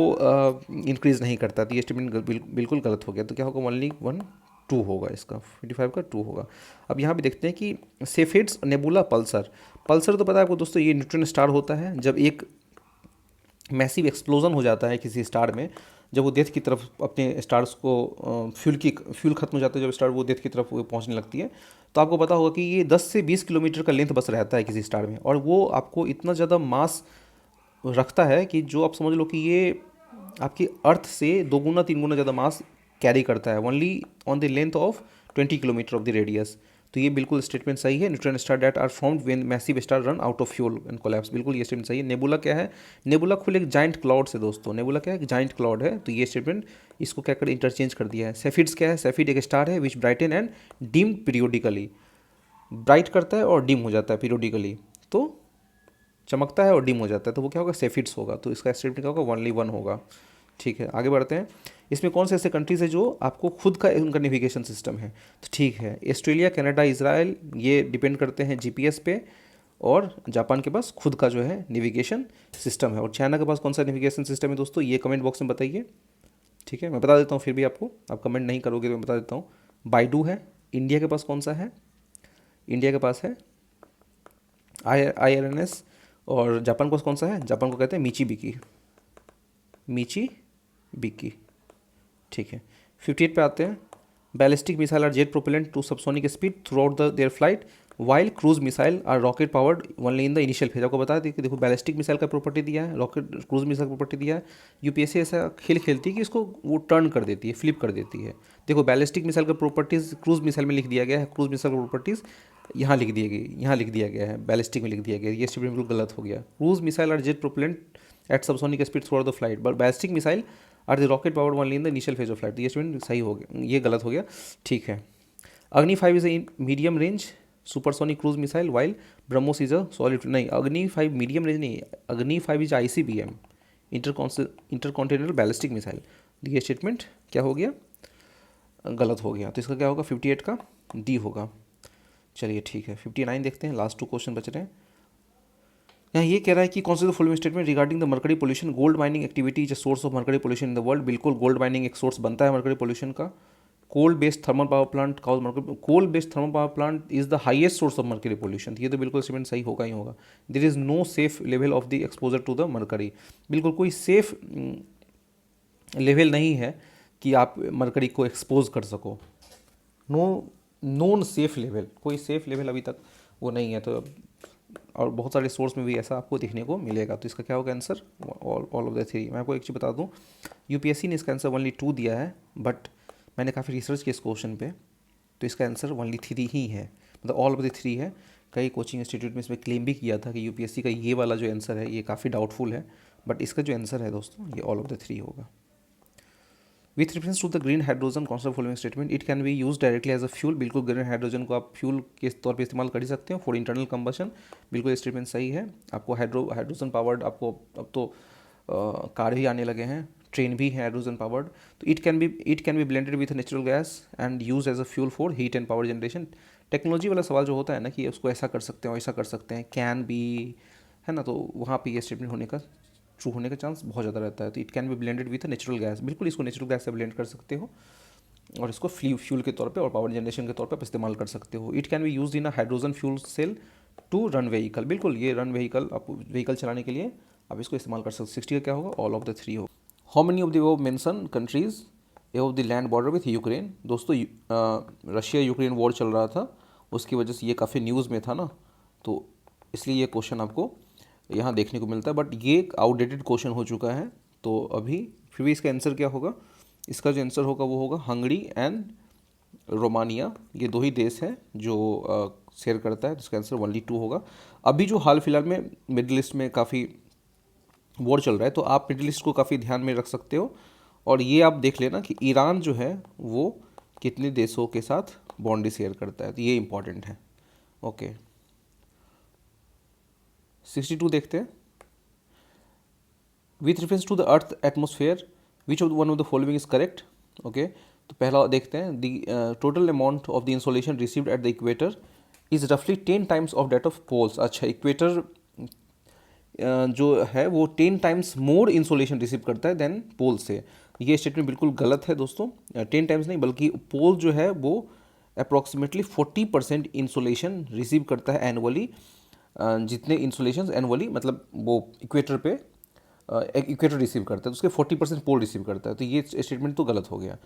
इंक्रीज़ नहीं करता। तो ये स्टेटमेंट बिल्कुल गलत हो गया। तो क्या होगा? ओनली 1 2 होगा, इसका 55 का 2 होगा। अब यहाँ पे देखते हैं कि सेफिड्स नेबुला पल्सर। पल्सर तो पता है आपको दोस्तों, ये न्यूट्रॉन स्टार होता है। जब एक मैसिव एक्सप्लोजन हो जाता है किसी स्टार में, जब वो डेथ की तरफ अपने स्टार्स को फ्यूल खत्म हो जाता है, जब स्टार वो डेथ की तरफ वो पहुंचने लगती है, तो आपको पता होगा कि ये 10 से 20 किलोमीटर का लेंथ बस रहता है किसी स्टार में, और वो आपको इतना ज़्यादा मास रखता है कि जो आप समझ लो कि ये आपकी अर्थ से 2 गुना 3 गुना ज़्यादा मास कैरी करता है, only on the length of 20 kilometre of the radius. तो ये बिल्कुल स्टेटमेंट सही है। Neutron star that are formed when massive star run out of fuel and collapse. बिल्कुल ये स्टेटमेंट सही है। नेबुला क्या है? नेबुला खुद एक जाइंट क्लाउड से दोस्तों, नेबुला क्या है? एक जाइंट क्लाउड है। तो ये स्टेटमेंट इसको क्या कर इंटरचेंज कर दिया है। सेफिड्स क्या है? सेफिड एक स्टार है which brighten and dim periodically, bright करता है और डिम हो जाता है पीरियोडिकली, तो चमकता है और डिम हो जाता है, तो वो क्या होगा? सेफिड्स होगा। तो इसका स्टेटमेंट क्या होगा? ओनली 1 होगा। ठीक है, आगे बढ़ते हैं। इसमें कौन से ऐसे कंट्रीज है जो आपको खुद का उनका नेविगेशन सिस्टम है? तो ठीक है, ऑस्ट्रेलिया, कनाडा, इजराइल, ये डिपेंड करते हैं जीपीएस पे, और जापान के पास खुद का जो है नेविगेशन सिस्टम है। और चाइना के पास कौन सा नेविगेशन सिस्टम है दोस्तों? ये कमेंट बॉक्स में बताइए। ठीक है, मैं बता देता हूँ, फिर भी आपको, आप कमेंट नहीं करोगे तो मैं बता देता हूँ। बाइडू है। इंडिया के पास कौन सा है? इंडिया के पास है IRNS। और जापान को कौन सा है? जापान को कहते हैं मीची बिकी, मीची बिकी। ठीक है, 58 पे आते हैं। Ballistic missile are jet propellant to subsonic speed throughout the their flight while cruise missile are rocket powered only in the initial phase. आपको बता दें कि देखो, बैलिस्टिक मिसाइल का प्रॉपर्टी दिया है, रॉकेट क्रूज मिसाइल का प्रॉपर्टी दिया है। यूपीएससी ऐसा खेल खेलती है कि इसको वो टर्न कर देती है, फ्लिप कर देती है। देखो, बैलिस्टिक मिसाइल का प्रॉपर्टीज़ क्रूज मिसाइल में लिख दिया गया है, क्रूज मिसाइल का प्रॉपर्टीज़ यहाँ लिख दिए गई, यहाँ लिख दिया गया है, बैलिस्टिक में लिख दिया गया है। ये स्टेटमेंट बिल्कुल गलत हो गया। Cruise missile are jet propellant at subsonic speed throughout the flight, but ballistic missile are the rocket powered only in the initial phase of flight. ये स्टेटमेंट सही हो गया, ये गलत हो गया। ठीक है, अग्नि 5 is a medium range supersonic cruise missile while BrahMos is a solid, नहीं, अग्नि 5 मीडियम रेंज नहीं, अग्नि 5 is ICBM intercontinental ballistic missile. ये स्टेटमेंट क्या हो गया? गलत हो गया। तो इसका क्या होगा? 58 का D होगा। चलिए ठीक है, 59 देखते हैं, लास्ट 2 क्वेश्चन बच रहे हैं। यहाँ ये कह रहा है कि कौन से the following statement regarding the mercury pollution, gold mining activity is a source of mercury pollution in the world. बिल्कुल गोल्ड माइनिंग एक सोर्स बनता है मरकरी पोल्यूशन का। Coal based thermal power plant cause mercury, coal based thermal power plant is the highest source of mercury pollution. ये तो बिल्कुल statement सही होगा ही होगा। There is no safe level of the exposure to the mercury. बिल्कुल कोई safe level नहीं है कि आप मरकरी को एक्सपोज कर सको। नो नॉन सेफ लेवल, कोई सेफ लेवल अभी तक वो नहीं है। तो और बहुत सारे सोर्स में भी ऐसा आपको देखने को मिलेगा। तो इसका क्या होगा answer, all of the three. मैं आपको एक चीज़ बता दूं, यूपीएससी ने इसका आंसर ओनली 2 दिया है, बट मैंने काफ़ी रिसर्च किया इस क्वेश्चन पे, तो इसका आंसर ओनली 3 ही है, मतलब ऑल ऑफ द 3 है। कई कोचिंग इंस्टीट्यूट में इसमें क्लेम भी किया था कि यूपीएससी का ये वाला जो आंसर है ये काफ़ी डाउटफुल है, बट इसका जो आंसर है दोस्तों ये ऑल ऑफ द 3 होगा। With reference to the green hydrogen कौन सा following statement, it can be use directly as a fuel. बिल्कुल ग्रीन हाइड्रोजन को आप फ्यूल के तौर पे इस्तेमाल कर ही सकते हो फॉर इंटरनल कंबशन। बिल्कुल स्टेटमेंट सही है। आपको हाइड्रोजन पावर्ड, आपको अब तो कार भी आने लगे हैं, ट्रेन भी है हाइड्रोजन पावर्ड। तो it can be blended with natural gas and use as a fuel for heat and power generation. Technology वाला सवाल जो होता है ना कि उसको ऐसा कर सकते हैं ऐसा कर सकते हैं, कैन भी है ना, तो वहाँ पे ये स्टेटमेंट होने का ट्रू होने का चांस बहुत ज़्यादा रहता है। तो it can be blended with natural gas, बिल्कुल इसको नेचुरल गैस से ब्लेंड कर सकते हो और इसको फ्यूल के तौर पे और पावर जनरेशन के तौर पे आप इस्तेमाल कर सकते हो। It can be use in a hydrogen fuel cell to run vehicle. बिल्कुल ये रन व्हीकल, आप व्हीकल चलाने के लिए आप इसको इस्तेमाल कर सकते हो। 60 का क्या होगा, ऑल ऑफ द 3 होगा। How many of the above mention countries above the land border with Ukraine. दोस्तों रशिया यूक्रेन वॉर चल रहा था, उसकी वजह से ये काफ़ी न्यूज़ में था ना, तो इसलिए ये क्वेश्चन आपको यहाँ देखने को मिलता है, बट ये एक आउटडेटेड क्वेश्चन हो चुका है। तो अभी फिर भी इसका आंसर क्या होगा, इसका जो आंसर होगा वो होगा हंगरी एंड रोमानिया। ये 2 ही देश हैं जो शेयर करता है, जिसका आंसर ओनली 2 होगा। अभी जो हाल फिलहाल में मिडिल ईस्ट में काफ़ी वॉर चल रहा है, तो आप मिडिल ईस्ट को काफ़ी ध्यान में रख सकते हो। और ये आप देख लेना कि ईरान जो है वो कितने देशों के साथ बॉन्डी शेयर करता है, तो ये इंपॉर्टेंट है। ओके 62 देखते हैं। With reference to the earth atmosphere which of one of the following is correct. Okay तो पहला देखते हैं, the total amount of the insolation received at the equator is रफली 10 times of that of poles. अच्छा, equator जो है वो 10 times more insolation receive करता है देन पोल से। ये स्टेटमेंट बिल्कुल गलत है दोस्तों। 10 टाइम्स नहीं, बल्कि पोल जो है वो अप्रॉक्सीमेटली 40% इंसोलेशन रिसीव करता है एनुअली। जितने इंसोलेशन एनुअली, मतलब वो इक्वेटर पे इक्वेटर रिसीव करता है, तो उसके 40% पोल रिसीव करता है, तो ये स्टेटमेंट तो गलत हो गया।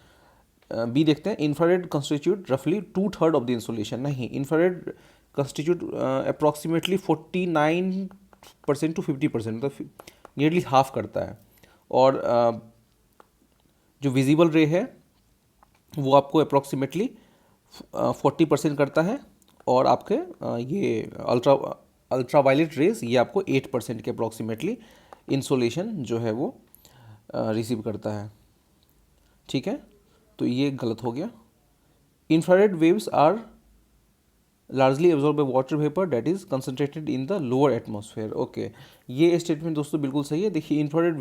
बी देखते हैं, इंफ्रारेड कंस्टिट्यूट रफली 2/3 ऑफ द इंसोलेशन। नहीं, इंफ्रारेड कंस्टिट्यूट अप्रॉक्सीमेटली 49% टू 50%, मतलब नियरली हाफ करता है। और जो विजिबल रे है वो आपको अप्रॉक्सीमेटली 40% करता है, और आपके ये अल्ट्रावायलेट रेज ये आपको 8% के अप्रॉक्सीमेटली इंसोलेशन जो है वो रिसीव करता है। ठीक है, तो ये गलत हो गया। Infrared waves are largely absorb by water vapour that is concentrated in the lower atmosphere. Okay, ये स्टेटमेंट दोस्तों बिल्कुल सही है। देखिए इंफ्रारेड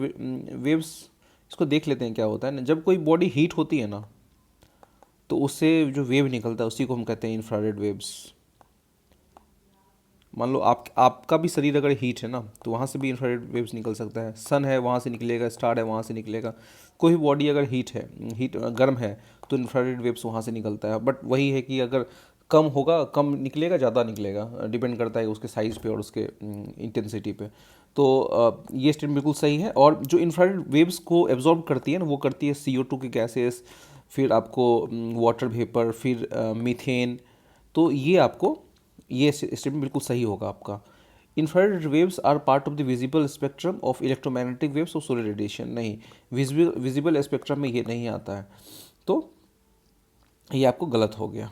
वेव्स, इसको देख लेते हैं क्या होता है ना। जब कोई बॉडी हीट होती है ना, तो उससे जो वेव निकलता है उसी को हम कहते हैं इंफ्रारेड वेव्स। मान लो आपका भी शरीर अगर हीट है ना, तो वहाँ से भी इंफ्रारेड वेव्स निकल सकता है। सन है वहाँ से निकलेगा, स्टार है वहाँ से निकलेगा। कोई भी बॉडी अगर हीट गर्म है तो इंफ्रारेड वेव्स वहाँ से निकलता है। बट वही है कि अगर कम होगा, कम निकलेगा, ज़्यादा निकलेगा, डिपेंड करता है उसके साइज़ पे और उसके इंटेंसिटी पे। तो ये स्टेटमेंट बिल्कुल सही है। और जो इंफ्रारेड वेव्स को एब्जॉर्ब करती है ना, वो करती है CO2 की गैसेस, फिर आपको वाटर वेपर, फिर मीथेन। तो ये आपको ये स्टेटमेंट बिल्कुल सही होगा आपका। Infrared waves are part of the visible spectrum of electromagnetic waves और सोलर रेडिएशन। नहीं, विजिबल स्पेक्ट्रम में ये नहीं आता है, तो ये आपको गलत हो गया।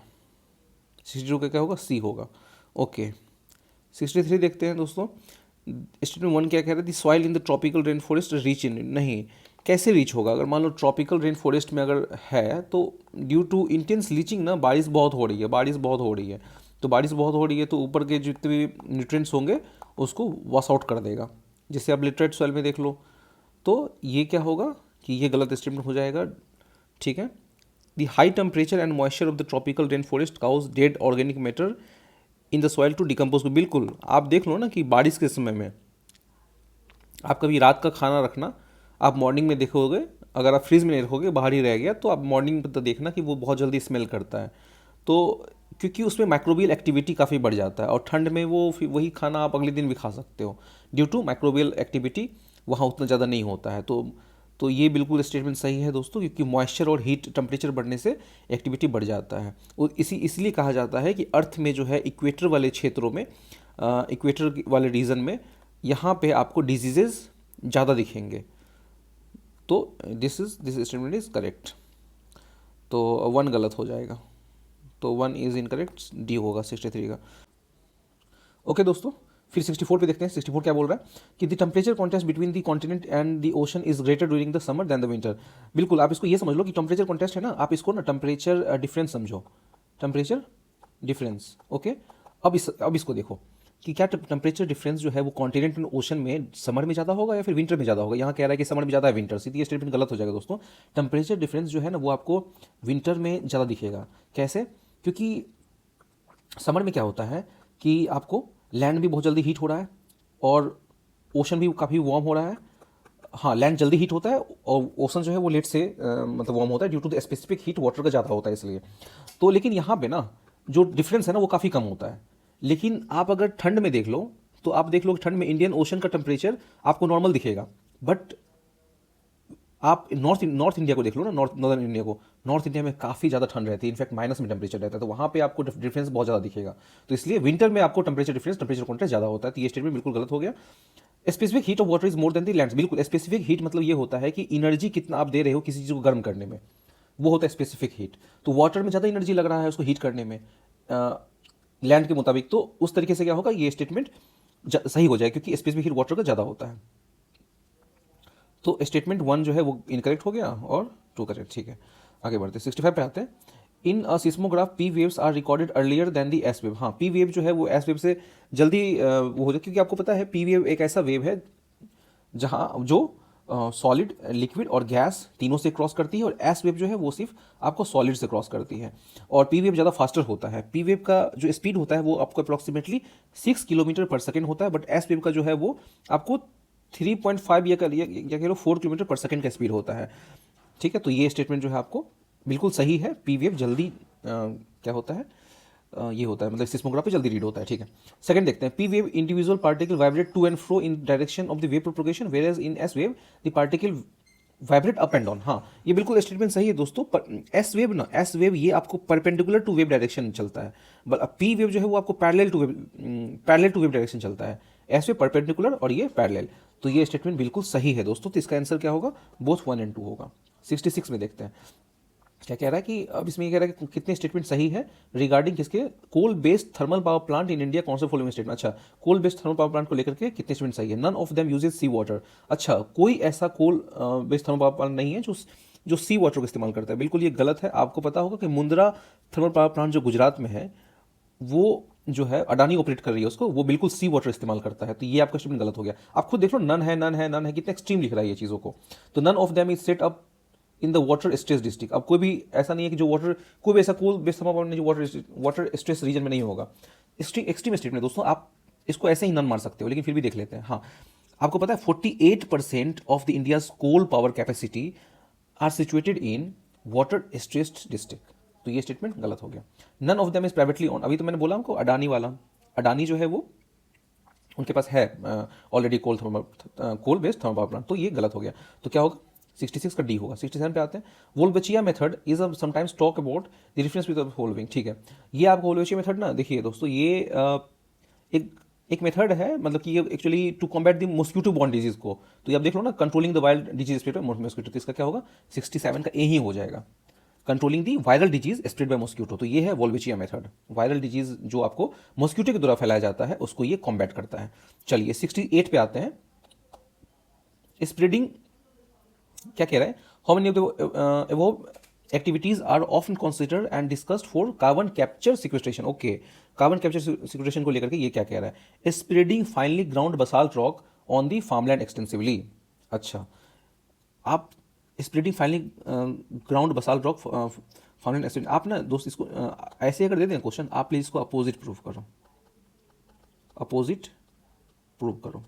62 का क्या होगा, सी होगा। ओके 63 देखते हैं दोस्तों। स्टेटमेंट 1 क्या कह रहा है, the soil in the tropical rain forest reach इन। नहीं, कैसे रीच होगा, अगर मान लो ट्रॉपिकल रेन फॉरेस्ट में अगर है तो ड्यू टू इंटेंस लीचिंग ना, बारिश बहुत हो रही है, तो बारिश बहुत हो रही है तो ऊपर के जितने भी न्यूट्रिएंट्स होंगे उसको वॉश आउट कर देगा। जैसे आप लिटरेट सॉइल में देख लो, तो ये क्या होगा कि ये गलत स्टेटमेंट हो जाएगा। ठीक है, the high temperature and moisture of the tropical rain forest cause dead organic matter in the soil to decompose. बिल्कुल, आप देख लो ना कि बारिश के समय में आप कभी रात का खाना रखना, आप मॉर्निंग में देखोगे, अगर आप फ्रिज में नहीं रखोगे, बाहर ही रह गया, तो आप मॉर्निंग में तो देखना कि वो बहुत जल्दी स्मेल करता है। तो क्योंकि उसमें माइक्रोबियल एक्टिविटी काफ़ी बढ़ जाता है, और ठंड में वो फिर वही खाना आप अगले दिन भी खा सकते हो, ड्यू टू माइक्रोबियल एक्टिविटी वहाँ उतना ज़्यादा नहीं होता है। तो ये बिल्कुल स्टेटमेंट सही है दोस्तों, क्योंकि मॉइस्चर और हीट टेम्परेचर बढ़ने से एक्टिविटी बढ़ जाता है। और इसलिए कहा जाता है कि अर्थ में जो है इक्वेटर वाले क्षेत्रों में, इक्वेटर वाले रीजन में, यहाँ पे आपको डिजीजेज ज़्यादा दिखेंगे। तो दिस स्टेटमेंट इज़ करेक्ट। तो 1 गलत हो जाएगा, तो 1 इज़ इनकरेक्ट, डी होगा 63 का। ओके दोस्तों, फिर 64 पे देखते हैं। 64 क्या बोल रहा है कि the temperature contrast between the continent and the ocean is greater during the summer than the winter. बिल्कुल, आप इसको ये समझ लो कि टेम्परेचर कॉन्टेस्ट है ना, आप इसको ना टेम्परेचर डिफरेंस समझो, टेम्परेचर डिफरेंस। ओके, अब इसको देखो कि क्या टेम्परेचर डिफरेंस जो है वो कॉन्टिनेंट एंड ओशन में समर में ज़्यादा होगा या फिर विंटर में ज़्यादा होगा। यहाँ कह रहा है कि समर में ज़्यादा है विंटर, सीधी स्टेटमेंट गलत हो जाएगा दोस्तों। टेम्परेचर डिफरेंस जो है ना वो आपको विंटर में ज़्यादा दिखेगा। कैसे? क्योंकि समर में क्या होता है कि आपको लैंड भी बहुत जल्दी हीट हो रहा है और ओशन भी काफ़ी वार्म हो रहा है। हाँ, लैंड जल्दी हीट होता है और ओशन जो है वो लेट से मतलब वार्म होता है, due to the specific heat water का ज़्यादा होता है इसलिए। तो लेकिन यहाँ पे ना जो डिफरेंस है ना वो काफ़ी कम होता है। लेकिन आप अगर ठंड में देख लो तो आप देख लो कि ठंड में इंडियन ओशन का टेम्परेचर आपको नॉर्मल दिखेगा, बट आप नॉर्थ इंडिया को देख लो ना, नॉर्दर्न इंडिया को, नॉर्थ इंडिया में काफ़ी ज़्यादा ठंड रहती है, इनफैक्ट माइनस में टेम्परेचर रहता है, तो वहाँ पे आपको डिफरेंस बहुत ज़्यादा दिखेगा। तो इसलिए विंटर में आपको टेम्परेचर कॉन्टेस्ट ज़्यादा होता है। तो ये स्टेटमेंट बिल्कुल गलत हो गया। Specific heat of water is more than the land. बिल्कुल, स्पेसिफिक हीट मतलब ये होता है कि एनर्जी कितना आप दे रहे हो किसी चीज़ को गर्म करने में, वो होता है स्पेसिफिक हीट। तो वाटर में ज़्यादा एनर्जी लग रहा है उसको हीट करने में लैंड के मुताबिक, तो उस तरीके से क्या होगा, ये स्टेटमेंट सही हो जाएगा, क्योंकि स्पेसिफिक हीट वाटर का ज़्यादा होता है। तो स्टेटमेंट 1 जो है वो इनकरेक्ट हो गया और 2 करेक्ट। ठीक है, आगे बढ़ते 65 पे आते हैं। In a seismograph P waves are recorded earlier than the S wave. हाँ, पी वेव जो है वो एस वेव से जल्दी वो हो जाए, क्योंकि आपको पता है पी वेव एक ऐसा वेव है जहाँ जो सॉलिड, लिक्विड और गैस तीनों से क्रॉस करती है, और एस वेव जो है वो सिर्फ आपको सॉलिड से क्रॉस करती है। और पी वेव ज़्यादा फास्टर होता है। पी वेव का जो स्पीड होता है वो आपको अप्रॉक्सीमेटली 6 किलोमीटर पर सेकेंड होता है, बट एस वेव का जो है वो आपको 3.5 या कह लो 4 किलोमीटर पर सेकेंड का स्पीड होता है। ठीक है, तो ये स्टेटमेंट जो है आपको बिल्कुल सही है। पी वेव जल्दी क्या होता है, ये होता है, मतलब सिस्मोग्राफी जल्दी रीड होता है। ठीक है, सेकंड देखते हैं। P wave individual particle vibrate to and fro in direction of the wave propagation, whereas in S wave the particle vibrate up and down. हाँ, ये बिल्कुल स्टेटमेंट सही है दोस्तों। पर एस वेव ना, एस वेव ये आपको परपेंडिकुलर टू वेव डायरेक्शन चलता है, बट पी वेव जो है वो आपको पैरेलल टू वेव डायरेक्शन चलता है। एस वेव परपेंडिकुलर और ये पैरेलल। तो ये स्टेटमेंट बिल्कुल सही है दोस्तों। तो इसका आंसर क्या होगा, बोथ 1 एंड 2 होगा। 66 में देखते हैं क्या कह रहा है कि अब इसमें ये कह रहा है कि कितने स्टेटमेंट सही है रिगार्डिंग किसके, coal based thermal power plant in India, कौन से फॉलोइंग स्टेटमेंट। अच्छा, coal based thermal power plant को लेकर के कितने स्टेटमेंट सही है। None of them uses sea water. अच्छा, कोई ऐसा coal based thermal power plant नहीं है जो सी वाटर को इस्तेमाल करता है। बिल्कुल ये गलत है। आपको पता होगा कि मुंद्रा थर्मल पावर प्लांट जो गुजरात में है वो जो है अडानी ऑपरेट कर रही है उसको, वो बिल्कुल सी वाटर इस्तेमाल करता है। तो ये आपका स्टेटमेंट गलत हो गया। आप खुद देख लो, नन है, नन है, नन है, कितना एक्सट्रीम लिख रहा है ये चीज़ों को। तो none of them is set up in the water stress district. अब कोई भी ऐसा नहीं है कि जो वाटर, कोई भी ऐसा कोल बेस्ड थर्मल पावर नहीं जो वाटर स्ट्रेस रीजन में नहीं होगा। एक्सट्रीम स्टेटमेंट दोस्तों, आप इसको ऐसे ही नन मार सकते हो, लेकिन फिर भी देख लेते हैं। हाँ, आपको पता है 48% of the India's coal power capacity are situated in water stressed district. तो ये स्टेटमेंट गलत हो गया। None of them is privately own. अभी तो मैंने बोला हमको अडानी वाला, अडानी जो है वो उनके पास है already coal based thermal power plant, तो ये गलत हो गया। तो क्या होगा, 66 का डी होगा। 67 पे आते हैं। Wolbachia method is sometimes talk about the difference with following. ठीक है, ये आपको वोल्वेचिया मेथड ना, देखिए दोस्तों, ये एक मेथड है, मतलब कि ये actually to combat the mosquito borne disease को। तो ये आप देख लो ना, controlling the viral disease spread by mosquito. तो इसका क्या होगा, 67 का ए ही हो जाएगा, controlling the viral disease spread by mosquito. तो ये है वोल्वेचिया मेथड। वायरल डिजीज जो आपको मॉस्किटो के द्वारा फैलाया जाता है उसको ये कॉम्बैट करता है। चलिए 68 पे आते हैं। स्प्रेडिंग क्या कह रहा है, how many of the above activities are often considered and discussed for carbon capture sequestration. Okay, carbon capture sequestration को लेकर के ये क्या कह रहा है, spreading finely ground basalt rock on the farmland extensively. अच्छा, आप spreading finely ground basalt rock farmland extensively, आप ना दोस्त इसको ऐसे अगर दे दें क्वेश्चन, आप प्लीज इसको अपोजिट प्रूफ करो। अपोजिट प्रूव करो।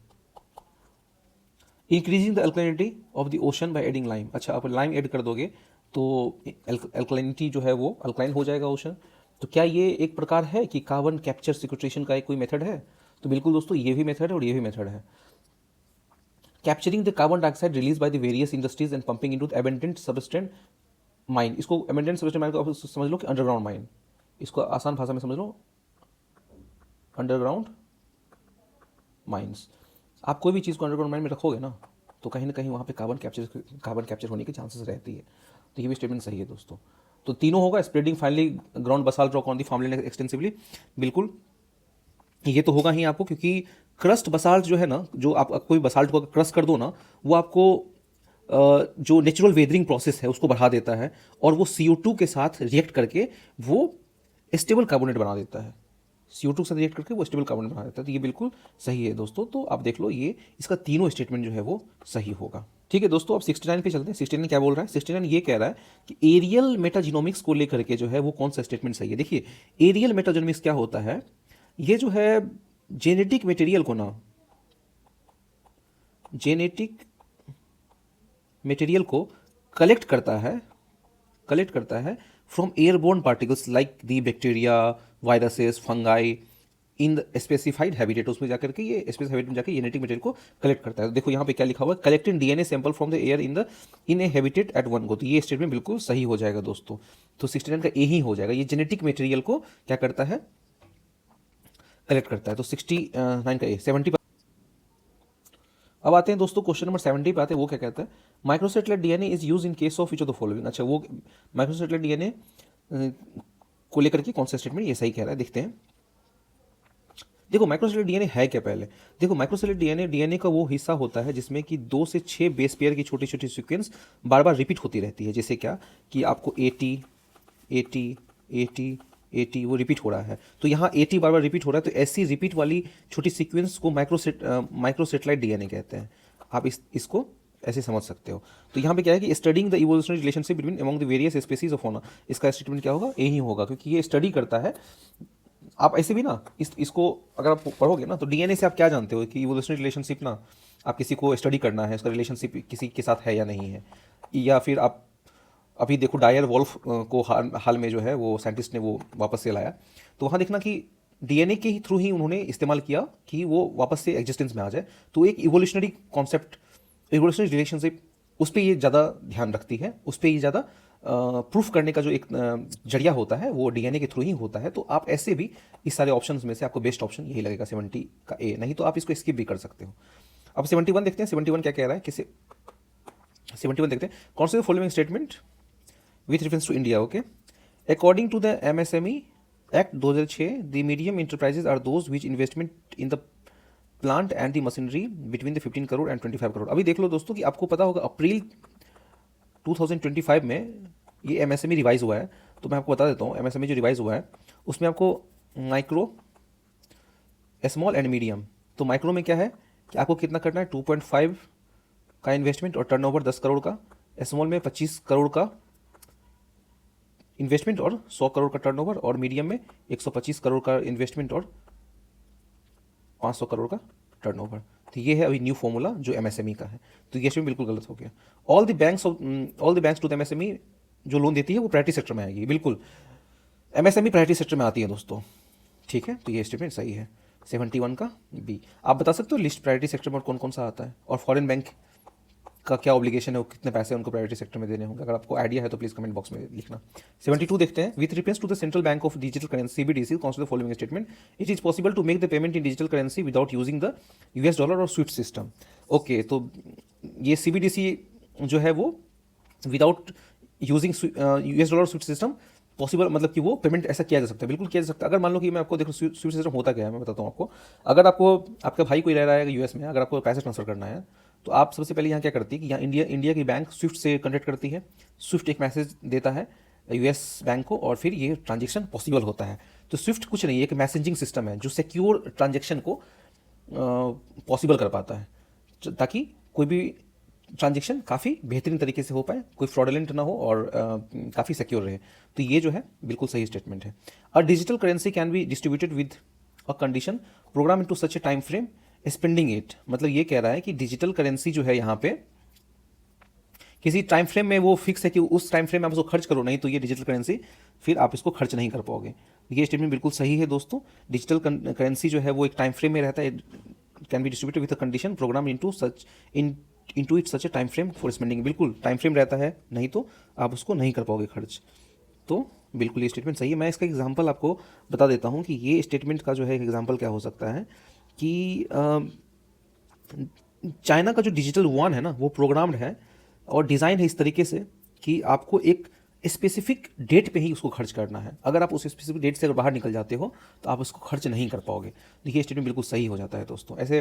Increasing the alkalinity of the ocean by adding lime. अच्छा, आप लाइम ऐड कर दोगे तो अल्कलिनिटी जो है वो अल्कलाइन हो जाएगा ओशन। तो क्या ये एक प्रकार है कि कार्बन कैप्चर सिक्वेस्ट्रेशन का एक कोई मेथड है? तो बिल्कुल दोस्तों, ये भी मेथड है और ये भी मेथड है। Capturing the carbon dioxide release by the various industries and pumping into the abundant substance mine. इसको एबंडेंट सबस्टेंट माइन को आप समझ लो कि अंडरग्राउंड माइन, इसको आसान भाषा में समझ लो अंडरग्राउंड माइंस। आप कोई भी चीज़ को अंडरग्राउंड माइन में रखोगे ना तो कहीं ना कहीं वहाँ पे कार्बन कैप्चर होने की चांसेस रहती है। तो ये भी स्टेटमेंट सही है दोस्तों। तो तीनों होगा। Spreading finely ground basalt rock on the farmland extensively, बिल्कुल ये तो होगा ही आपको, क्योंकि क्रस्ट बसाल्ट जो है ना, जो आप कोई बसाल्ट को क्रस्ट कर दो ना, वो आपको जो नेचुरल वेदरिंग प्रोसेस है उसको बढ़ा देता है और वो CO2 के साथ रिएक्ट करके वो स्टेबल कार्बोनेट बना देता है। CO2 के साथ रिएक्ट करके वो स्टेबल कार्बोनेट बना देता है। तो ये बिल्कुल सही है दोस्तों। तो आप देख लो, ये इसका तीनों स्टेटमेंट जो है वो सही होगा। ठीक है दोस्तों, अब 69 पे चलते हैं। 69 क्या बोल रहा है? 69 ये कह रहा है कि एरियल मेटाजीनोमिक्स को लेकर के जो है वो कौन सा स्टेटमेंट सही है। देखिए, एरियल मेटाजीनोमिक्स क्या होता है? ये जो है जेनेटिक मटेरियल को ना, जेनेटिक मटेरियल को कलेक्ट करता है from airborne particles like the bacteria, viruses, fungi in the specified habitat. उसमें जाकर के ये स्पेसिफाइड हैबिटेट में जाकर जेनेटिक मटेरियल को कलेक्ट करता है। तो देखो यहाँ पे क्या लिखा हुआ है, collecting DNA sample from the air in a habitat at one go. तो ये स्टेटमेंट बिल्कुल सही हो जाएगा दोस्तों। तो 69 का ए ही हो जाएगा। ये जेनेटिक मटेरियल को क्या करता है? कलेक्ट करता है। तो 69 का ए। 70 अब आते हैं दोस्तों क्वेश्चन नंबर 70 पे आते हैं। वो क्या कहता है? Microsatellite DNA is use in case of which of the following. अच्छा, वो माइक्रोसेटेलाइट DNA को लेकर के कौन सा स्टेटमेंट ये सही कह रहा है, देखते हैं। देखो, माइक्रोसेटेलाइट DNA है क्या? पहले देखो, माइक्रोसेटेलाइट DNA का वो हिस्सा होता है जिसमें कि 2 से 6 बेस पेयर की छोटी छोटी सीक्वेंस बार बार रिपीट होती रहती है। जैसे क्या कि आपको 80 वो रिपीट हो रहा है, तो यहाँ 80 बार बार रिपीट हो रहा है। तो ऐसी रिपीट वाली छोटी सीक्वेंस को माइक्रोसेटेलाइट DNA कहते हैं। आप इसको ऐसे समझ सकते हो। तो यहाँ पे क्या है कि studying the evolutionary relationship between among the various species of fauna. इसका स्टेटमेंट क्या होगा? यही होगा, क्योंकि ये स्टडी करता है। आप ऐसे भी ना इसको अगर आप पढ़ोगे ना तो DNA से आप क्या जानते हो कि इवोल्यूशनरी रिलेशनशिप ना, आप किसी को स्टडी करना है, उसका रिलेशनशिप किसी के साथ है या नहीं है। या फिर आप अभी देखो, डायर वॉल्फ को हाल में जो है वो साइंटिस्ट ने वो वापस से लाया, तो वहाँ देखना कि DNA के ही थ्रू ही उन्होंने इस्तेमाल किया कि वो वापस से एग्जिस्टेंस में आ जाए। तो एक इवोल्यूशनरी कॉन्सेप्ट, इवोल्यूशनरी रिलेशनशिप, उस पर ये ज़्यादा ध्यान रखती है, उस पर ये ज़्यादा प्रूफ करने का जो एक जरिया होता है वो DNA के थ्रू ही होता है। तो आप ऐसे भी इस सारे ऑप्शंस में से आपको बेस्ट ऑप्शन यही लगेगा 70 का ए। नहीं तो आप इसको स्किप भी कर सकते हो। अब 71 देखते हैं। 71 क्या कह रहा है? कि 71 देखते हैं, कौन से following statement with reference to India. Okay, according to the MSME act 2006 the medium enterprises are those which investment in the plant and the machinery between the 15 crore एंड 25 करोड़। अभी देख लो दोस्तों कि आपको पता होगा अप्रैल 2025 में ये MSME रिवाइज हुआ है। तो मैं आपको बता देता हूँ, MSME जो रिवाइज हुआ है उसमें आपको माइक्रो, स्मॉल एंड मीडियम। तो माइक्रो में क्या है कि आपको कितना करना है? 2.5 का इन्वेस्टमेंट और टर्नओवर 10 करोड़ का। स्मॉल में 25 करोड़ का इन्वेस्टमेंट और 100 करोड़ का टर्नओवर। और मीडियम में 125 करोड़ का इन्वेस्टमेंट और 500 करोड़ का टर्नओवर। तो ये है अभी न्यू फॉर्मूला जो MSME का है। तो ये इसमें बिल्कुल गलत हो गया। All the banks to the MSME जो लोन देती है वो प्रायोरिटी सेक्टर में आएगी। बिल्कुल MSME प्रायोरिटी सेक्टर में आती है दोस्तों। ठीक है, तो ये स्टेटमेंट सही है। 71 का बी। आप बता सकते हो लिस्ट प्रायोरिटी सेक्टर में कौन कौन सा आता है और फॉरेन बैंक का क्या ऑब्लिगेशन है, वो कितने पैसे उनको प्रायोरिटी सेक्टर में देने होंगे? अगर आपको आइडिया है तो प्लीज़ कमेंट बॉक्स में लिखना। 72 देखते हैं। With reference to the central bank of digital currency CBDC consider following statement. It is possible to make the payment in digital currency without using the US dollar और SWIFT system. Okay, तो ये CBDC जो है वो without using US dollar और SWIFT system possible, मतलब कि वो पेमेंट ऐसा किया जा सकता है, बिल्कुल किया जा सकता है। अगर मान लो कि मैं आपको देखो स्विफ्ट सिस्टम होता क्या है, मैं बताता हूँ आपको। अगर आपको आपका भाई कोई रह रहा है US में, अगर आपको पैसे ट्रांसफर करना है तो आप सबसे पहले यहाँ क्या करती है कि यहाँ इंडिया की बैंक स्विफ्ट से कॉन्टैक्ट करती है। स्विफ्ट एक मैसेज देता है US बैंक को और फिर ये ट्रांजेक्शन पॉसिबल होता है। तो स्विफ्ट कुछ नहीं, एक मैसेजिंग सिस्टम है जो सिक्योर ट्रांजेक्शन को पॉसिबल कर पाता है, ताकि कोई भी ट्रांजेक्शन काफ़ी बेहतरीन तरीके से हो पाए, कोई फ्रॉडलेंट ना हो और काफ़ी सिक्योर रहे। तो ये जो है बिल्कुल सही स्टेटमेंट है। A digital currency can be distributed with a condition programme into such A time frame spending it, मतलब ये कह रहा है कि डिजिटल करेंसी जो है यहाँ पे किसी टाइम फ्रेम में वो फिक्स है कि उस टाइम फ्रेम में आप इसको खर्च करो, नहीं तो ये डिजिटल करेंसी फिर आप इसको खर्च नहीं कर पाओगे। ये स्टेटमेंट बिल्कुल सही है दोस्तों। डिजिटल करेंसी जो है वो एक टाइम फ्रेम में रहता है, can be distributed with a condition programme into it such A time frame for spending, बिल्कुल टाइम फ्रेम रहता है, नहीं तो आप उसको नहीं कर पाओगे खर्च। तो बिल्कुल ये स्टेटमेंट सही है। मैं इसका एग्जांपल आपको बता देता हूँ कि ये स्टेटमेंट का जो है एग्जांपल क्या हो सकता है कि चाइना का जो डिजिटल युआन है ना वो प्रोग्राम्ड है और डिज़ाइन है इस तरीके से कि आपको एक स्पेसिफिक डेट पे ही उसको खर्च करना है। अगर आप उस स्पेसिफिक डेट से अगर बाहर निकल जाते हो तो आप उसको खर्च नहीं कर पाओगे। देखिए स्टेटमेंट बिल्कुल सही हो जाता है दोस्तों। ऐसे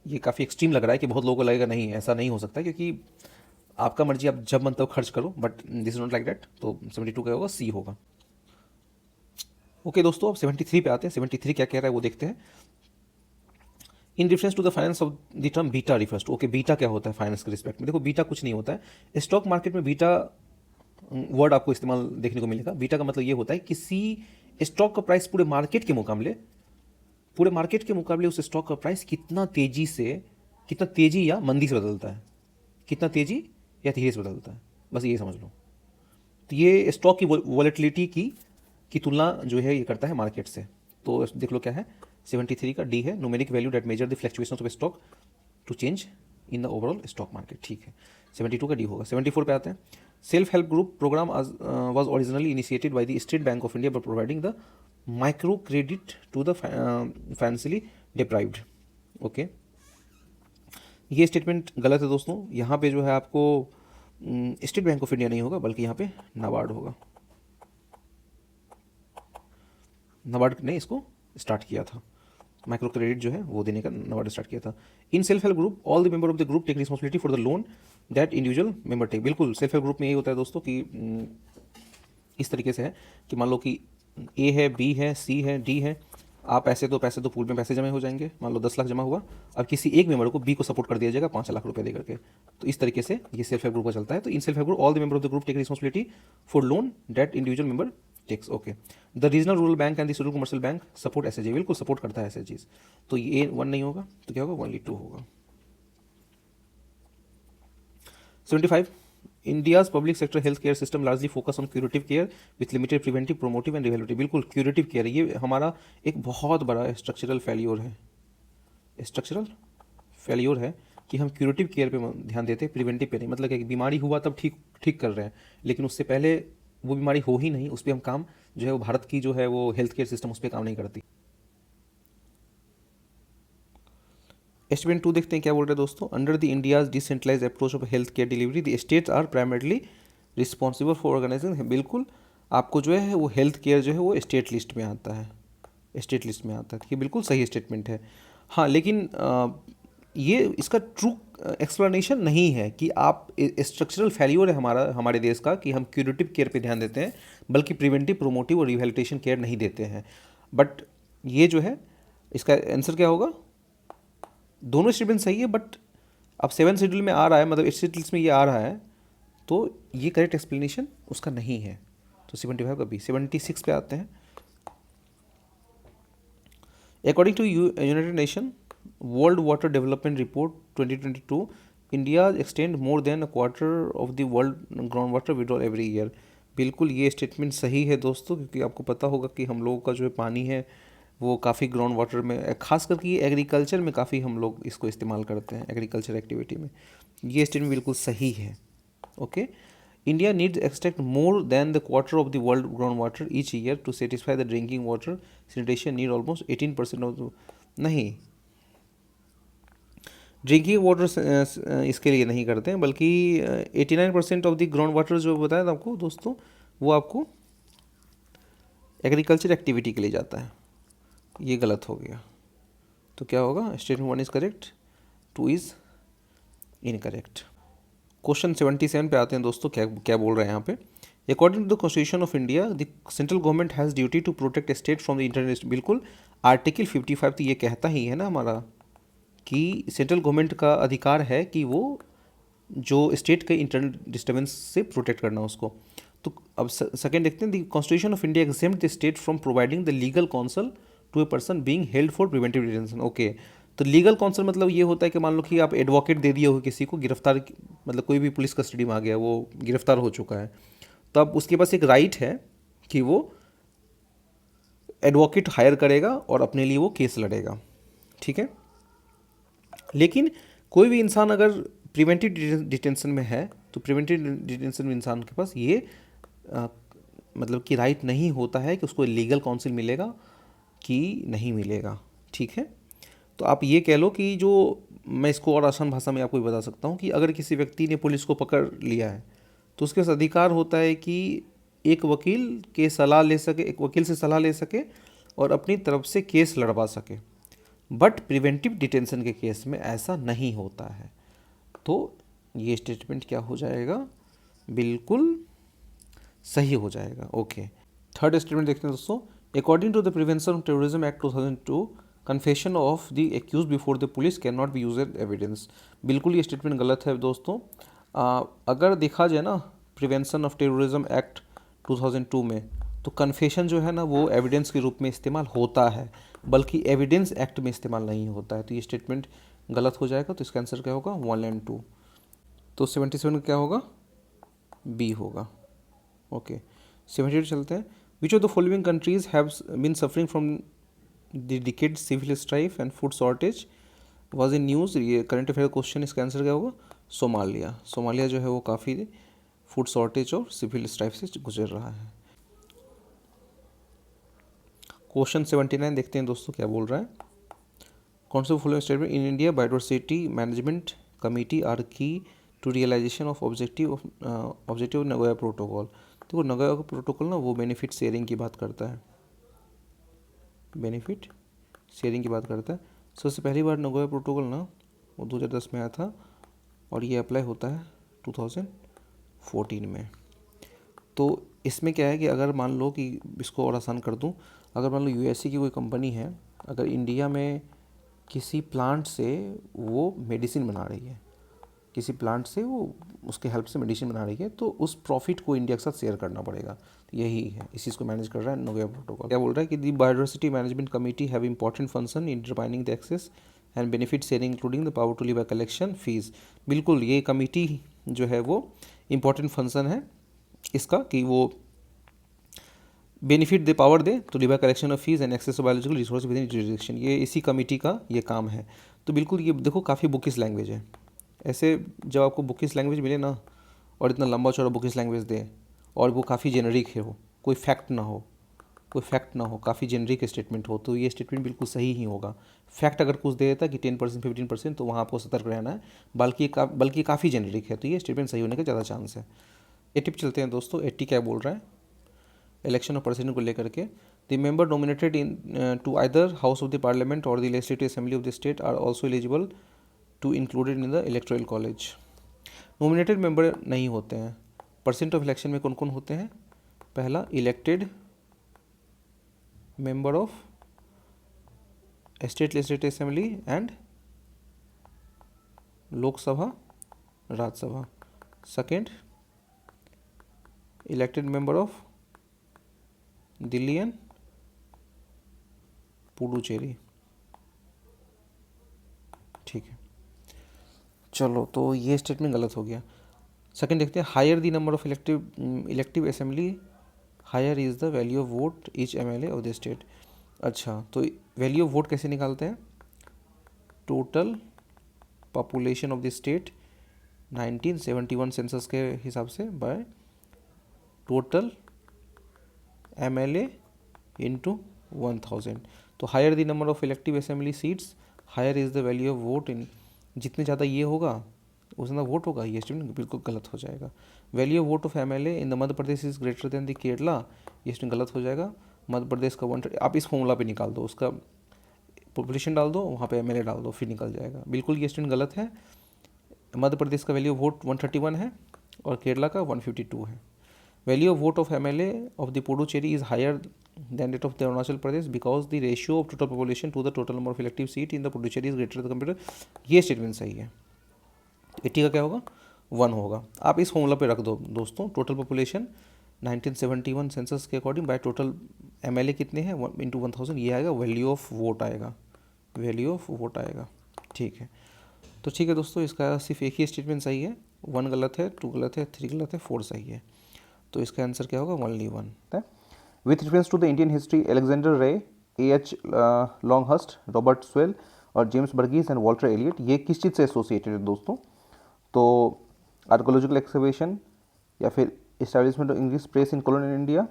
ये काफ़ी एक्सट्रीम लग रहा है कि बहुत लोगों को लगेगा नहीं ऐसा नहीं हो सकता, क्योंकि आपका मर्जी, आप जब मन तब खर्च करो, but this is not like that. तो 72 क्या होगा, सी होगा। ओके दोस्तों, अब 73 पे आते हैं। 73 क्या कह रहा है वो देखते हैं। In reference to the finance of the term beta refers to, okay beta क्या होता है फाइनेंस के रिस्पेक्ट में। देखो बीटा कुछ नहीं होता है, स्टॉक मार्केट में बीटा वर्ड आपको इस्तेमाल देखने को मिलेगा। बीटा का मतलब ये होता है किसी स्टॉक का प्राइस पूरे मार्केट के मुकाबले उस स्टॉक का प्राइस कितना तेजी या मंदी से बदलता है, कितना तेजी या धीरे से बदलता है, बस ये समझ लो। तो ये स्टॉक की वॉलेटिलिटी की तुलना जो है ये करता है मार्केट से। तो देख लो क्या है, 73 का डी है, numeric value that measure the fluctuation of stock to change in the overall stock market, ठीक है। 72 का डी होगा। 74 पे आते हैं। Self help group program was originally initiated by the State Bank of India by providing the micro credit to the financially deprived, okay. ये statement गलत है दोस्तों। यहाँ पे जो है आपको स्टेट बैंक ऑफ इंडिया नहीं होगा, बल्कि यहाँ पे नाबार्ड होगा। नाबार्ड ने इसको स्टार्ट किया था, माइक्रो क्रेडिट जो है वो देने का नाबार्ड स्टार्ट किया था। In self help group all the member of the group take responsibility for the loan that individual member take. बिल्कुल सेल्फ हेल्प ग्रुप में यही होता है दोस्तों कि इस तरीके से है कि मान लो कि ए है, बी है, सी है, डी है, आप पैसे तो पूल में पैसे जमा हो जाएंगे। मान लो 10 लाख जमा हुआ, अब किसी एक मेंबर को बी को सपोर्ट कर दिया जाएगा 5 लाख रुपए दे करके। तो इस तरीके से ये सेल्फ हेल्प ग्रुप का चलता है। तो in self help group all the member of the group take responsibility for loan that individual member takes, okay. The regional rural bank and the rural commercial bank support SHG, बिल्कुल support करता है SHG. तो ये 1 नहीं होगा, तो क्या होगा, ओनली 2 होगा। 75 India's public sector health care system largely focus on curative care with limited preventive, promotive and rehabilitative. बिल्कुल क्यूरेटिव केयर ये हमारा एक बहुत बड़ा स्ट्रक्चरल फेल्योर है कि हम क्यूरेटिव केयर पे ध्यान देते हैं, प्रिवेंटिव पे नहीं। मतलब कि बीमारी हुआ तब ठीक कर रहे हैं, लेकिन उससे पहले वो बीमारी हो ही नहीं, उस पर हम काम जो है वो भारत की जो है वो हेल्थ केयर सिस्टम उस पर काम नहीं करती। एस्टिमेट 2 देखते हैं क्या बोल रहे हैं दोस्तों। Under the India's decentralize approach of health care delivery the states are primarily responsible for organising. बिल्कुल आपको जो है वो हेल्थ केयर जो है वो स्टेट लिस्ट में आता है, ये बिल्कुल सही स्टेटमेंट है। हाँ, लेकिन ये इसका ट्रू एक्सप्लेनेशन नहीं है कि आप स्ट्रक्चरल फेल्योर है हमारे देश का कि हम क्यूरेटिव केयर पे ध्यान देते हैं, बल्कि प्रिवेंटिव, प्रोमोटिव और रिहेबिलिटेशन केयर नहीं देते हैं। बट ये जो है इसका आंसर क्या होगा, दोनों स्टेटमेंट सही है, बट अब 7 शेड्यूल में आ रहा है, मतलब 8 शेड्यूल्स में ये आ रहा है, तो ये करेक्ट एक्सप्लेनेशन उसका नहीं है। तो 75 का बी। 76 पे आते हैं। According to United Nation World Water Development Report 2022, India extend more than a quarter of the world ground water withdrawal every year. बिल्कुल ये स्टेटमेंट सही है दोस्तों, क्योंकि आपको पता होगा कि हम लोगों का जो है पानी है वो काफ़ी ग्राउंड वाटर में, खास करके ये एग्रीकल्चर में काफ़ी हम लोग इसको इस्तेमाल करते हैं, एग्रीकल्चर एक्टिविटी में। ये स्टेटमेंट बिल्कुल सही है, okay. India needs extract more than the quarter of the world ground water each year to satisfy the drinking water sanitation need almost 18% of the, नहीं, ड्रिंकिंग वाटर इसके लिए नहीं करते हैं, बल्कि 89% ऑफ द ग्राउंड वाटर जो बताया था आपको दोस्तों, वो आपको एग्रीकल्चर एक्टिविटी के लिए जाता है। ये गलत हो गया, तो क्या होगा, statement 1 is correct, 2 is incorrect. Question 77 पे आते हैं दोस्तों। क्या बोल रहे हैं यहाँ पे। According to the constitution of India the central government has duty to protect state from the international. बिल्कुल आर्टिकल 55 तो ये कहता ही है ना हमारा कि सेंट्रल गवर्नमेंट का अधिकार है कि वो जो स्टेट के इंटरनल डिस्टर्बेंस से प्रोटेक्ट करना उसको। तो अब सेकेंड देखते हैं, the constitution of India exempt the state from providing the legal counsel to a person being held for preventive detention. Okay, तो लीगल काउंसिल मतलब ये होता है कि मान लो कि आप एडवोकेट दे दिए हो किसी को, गिरफ्तार मतलब कोई भी पुलिस कस्टडी में आ गया, वो गिरफ्तार हो चुका है, तो अब उसके पास एक राइट है कि वो एडवोकेट हायर करेगा और अपने लिए वो केस लड़ेगा, ठीक है। लेकिन कोई भी इंसान अगर प्रिवेंटिव डिटेंशन में है तो प्रिवेंटिव डिटेंशन में इंसान के पास ये मतलब कि राइट नहीं होता है कि उसको लीगल काउंसिल मिलेगा कि नहीं मिलेगा, ठीक है। तो आप ये कह लो कि जो, मैं इसको और आसान भाषा में आपको बता सकता हूँ कि अगर किसी व्यक्ति ने पुलिस को पकड़ लिया है तो उसके पास अधिकार होता है कि एक वकील के सलाह ले सके, एक वकील से सलाह ले सके और अपनी तरफ से केस लड़वा सके। बट प्रिवेंटिव डिटेंशन के केस में ऐसा नहीं होता है। तो ये स्टेटमेंट क्या हो जाएगा, बिल्कुल सही हो जाएगा। ओके, थर्ड स्टेटमेंट देखते हैं दोस्तों। According to the prevention of terrorism act 2002, confession of the accuse before the police can not be use as evidence. बिल्कुल ये स्टेटमेंट गलत है दोस्तों। अगर देखा जाए ना प्रिवेंशन ऑफ टेररिज्म एक्ट 2002 में, तो कन्फेशन जो है ना वो एविडेंस के रूप में इस्तेमाल होता है, बल्कि एविडेंस एक्ट में इस्तेमाल नहीं होता है। तो ये स्टेटमेंट गलत हो जाएगा। तो इसका आंसर क्या होगा, 1 एंड 2। तो 77 क्या होगा, बी होगा। ओके, 78 चलते हैं। Which of the following countries have been suffering from the decade civil strife and food shortage was in news. ये करंट अफेयर क्वेश्चन, इसका आंसर क्या होगा, सोमालिया। सोमालिया जो है वो काफ़ी फूड शॉर्टेज और सिविल स्ट्राइफ से गुजर रहा है। क्वेश्चन 79 देखते हैं दोस्तों क्या बोल रहा है। कौन से following statement in India biodiversity management committee are key to realisation of objective Nagoya protocol. देखो नगोया प्रोटोकॉल ना वो बेनिफिट शेयरिंग की बात करता है, बेनिफिट शेयरिंग की बात करता है। सबसे पहली बार नगोया प्रोटोकॉल ना वो 2010 में आया था और ये अप्लाई होता है 2014 में। तो इसमें क्या है कि अगर मान लो कि इसको और आसान कर दूं, अगर मान लो यूएसए की कोई कंपनी है, अगर इंडिया में किसी प्लांट से वो मेडिसिन बना रही है, किसी प्लांट से वो उसके हेल्प से मेडिसिन बना रही है, तो उस प्रॉफिट को इंडिया के साथ शेयर करना पड़ेगा। तो यही है, इसी को मैनेज कर रहा है नगोया प्रोटोकॉल। क्या बोल रहा है कि the biodiversity management committee have important function in determining the access and benefit sharing including the power to levy collection fees. बिल्कुल ये कमेटी जो है वो इंपॉर्टेंट फंक्शन है इसका कि वो बेनिफिट दे, पावर दे to levy collection of fees and access of biological resource within jurisdiction. ये इसी कमेटी का ये काम है। तो बिल्कुल ये देखो काफ़ी बुकिश लैंग्वेज है। ऐसे जब आपको बुकिश लैंग्वेज मिले ना और इतना लंबा चौड़ा बुकिश लैंग्वेज दे और वो काफ़ी जेनरिक है, हो कोई फैक्ट ना हो, कोई फैक्ट ना हो, काफ़ी जेनरिक स्टेटमेंट हो, तो ये स्टेटमेंट बिल्कुल सही ही होगा। फैक्ट अगर कुछ दे देता कि 10% 15%, तो वहाँ आपको सतर्क रहना है, बल्कि काफ़ी जेनरिक है, तो ये स्टेटमेंट सही होने का ज़्यादा चांस है। 80 चलते हैं दोस्तों। 80 क्या बोल रहा है, इलेक्शन ऑफ प्रेसिडेंट को लेकर के। The member nominated in to either house of the parliament और the legislative assembly of the state are also eligible to included in the electoral college. Nominated member नहीं होते हैं। परसेंट ऑफ इलेक्शन में कौन कौन होते हैं, पहला elected member of state legislative assembly and Lok Sabha Rajya Sabha. Second elected member of Delhi and Puducherry, ठीक है। चलो तो ये स्टेटमेंट गलत हो गया। सेकंड देखते हैं, higher the number of elective assembly higher is the value of vote each MLA of the state. अच्छा, तो वैल्यू ऑफ वोट कैसे निकालते हैं, total population of the state 1971 census के हिसाब से बाय टोटल एमएलए इनटू 1000। तो higher the number of elective assembly seats higher is the value of vote in, जितने ज़्यादा ये होगा उतना वोट होगा, ये स्टेटमेंट बिल्कुल गलत हो जाएगा। Value of vote of MLA in the Madhya Pradesh is greater than the Kerala, ये स्टेटमेंट गलत हो जाएगा। मध्य प्रदेश का 1, आप इस फॉर्मूला पे निकाल दो, उसका पॉपुलेशन डाल दो, वहाँ पे एमएलए डाल दो, फिर निकल जाएगा। बिल्कुल ये स्टेटमेंट गलत है। मध्य प्रदेश का वैल्यू ऑफ वोट 131 है और केरला का 152 है। Value of vote of MLA of the Puducherry is higher than that of the Arunachal Pradesh because the ratio of total population to the total number of elective seat in the Puducherry is greater than compared to, ये statement सही है। 80 का क्या होगा, 1 होगा। आप इस formula पे रख दो दोस्तों, टोटल पॉपुलेशन 1971 सेंसस के अकॉर्डिंग बाय टोटल MLA कितने हैं, 1/1000, ये आएगा वैल्यू ऑफ वोट आएगा, वैल्यू ऑफ वोट आएगा। ठीक है, तो ठीक है दोस्तों, इसका सिर्फ एक ही स्टेटमेंट सही है, 1 गलत है, 2 गलत है, 3 गलत है, 4 सही है। तो इसका आंसर क्या होगा, ओनली 1 है। With reference to the Indian history, Alexander Rea, AH Longhurst, Robert Sewell और James Burgess and Walter Elliot, ये किस चीज़ से एसोसिएटेड है दोस्तों? तो आर्कोलॉजिकल एक्सकवेशन, या फिर establishment of English press in colonial India,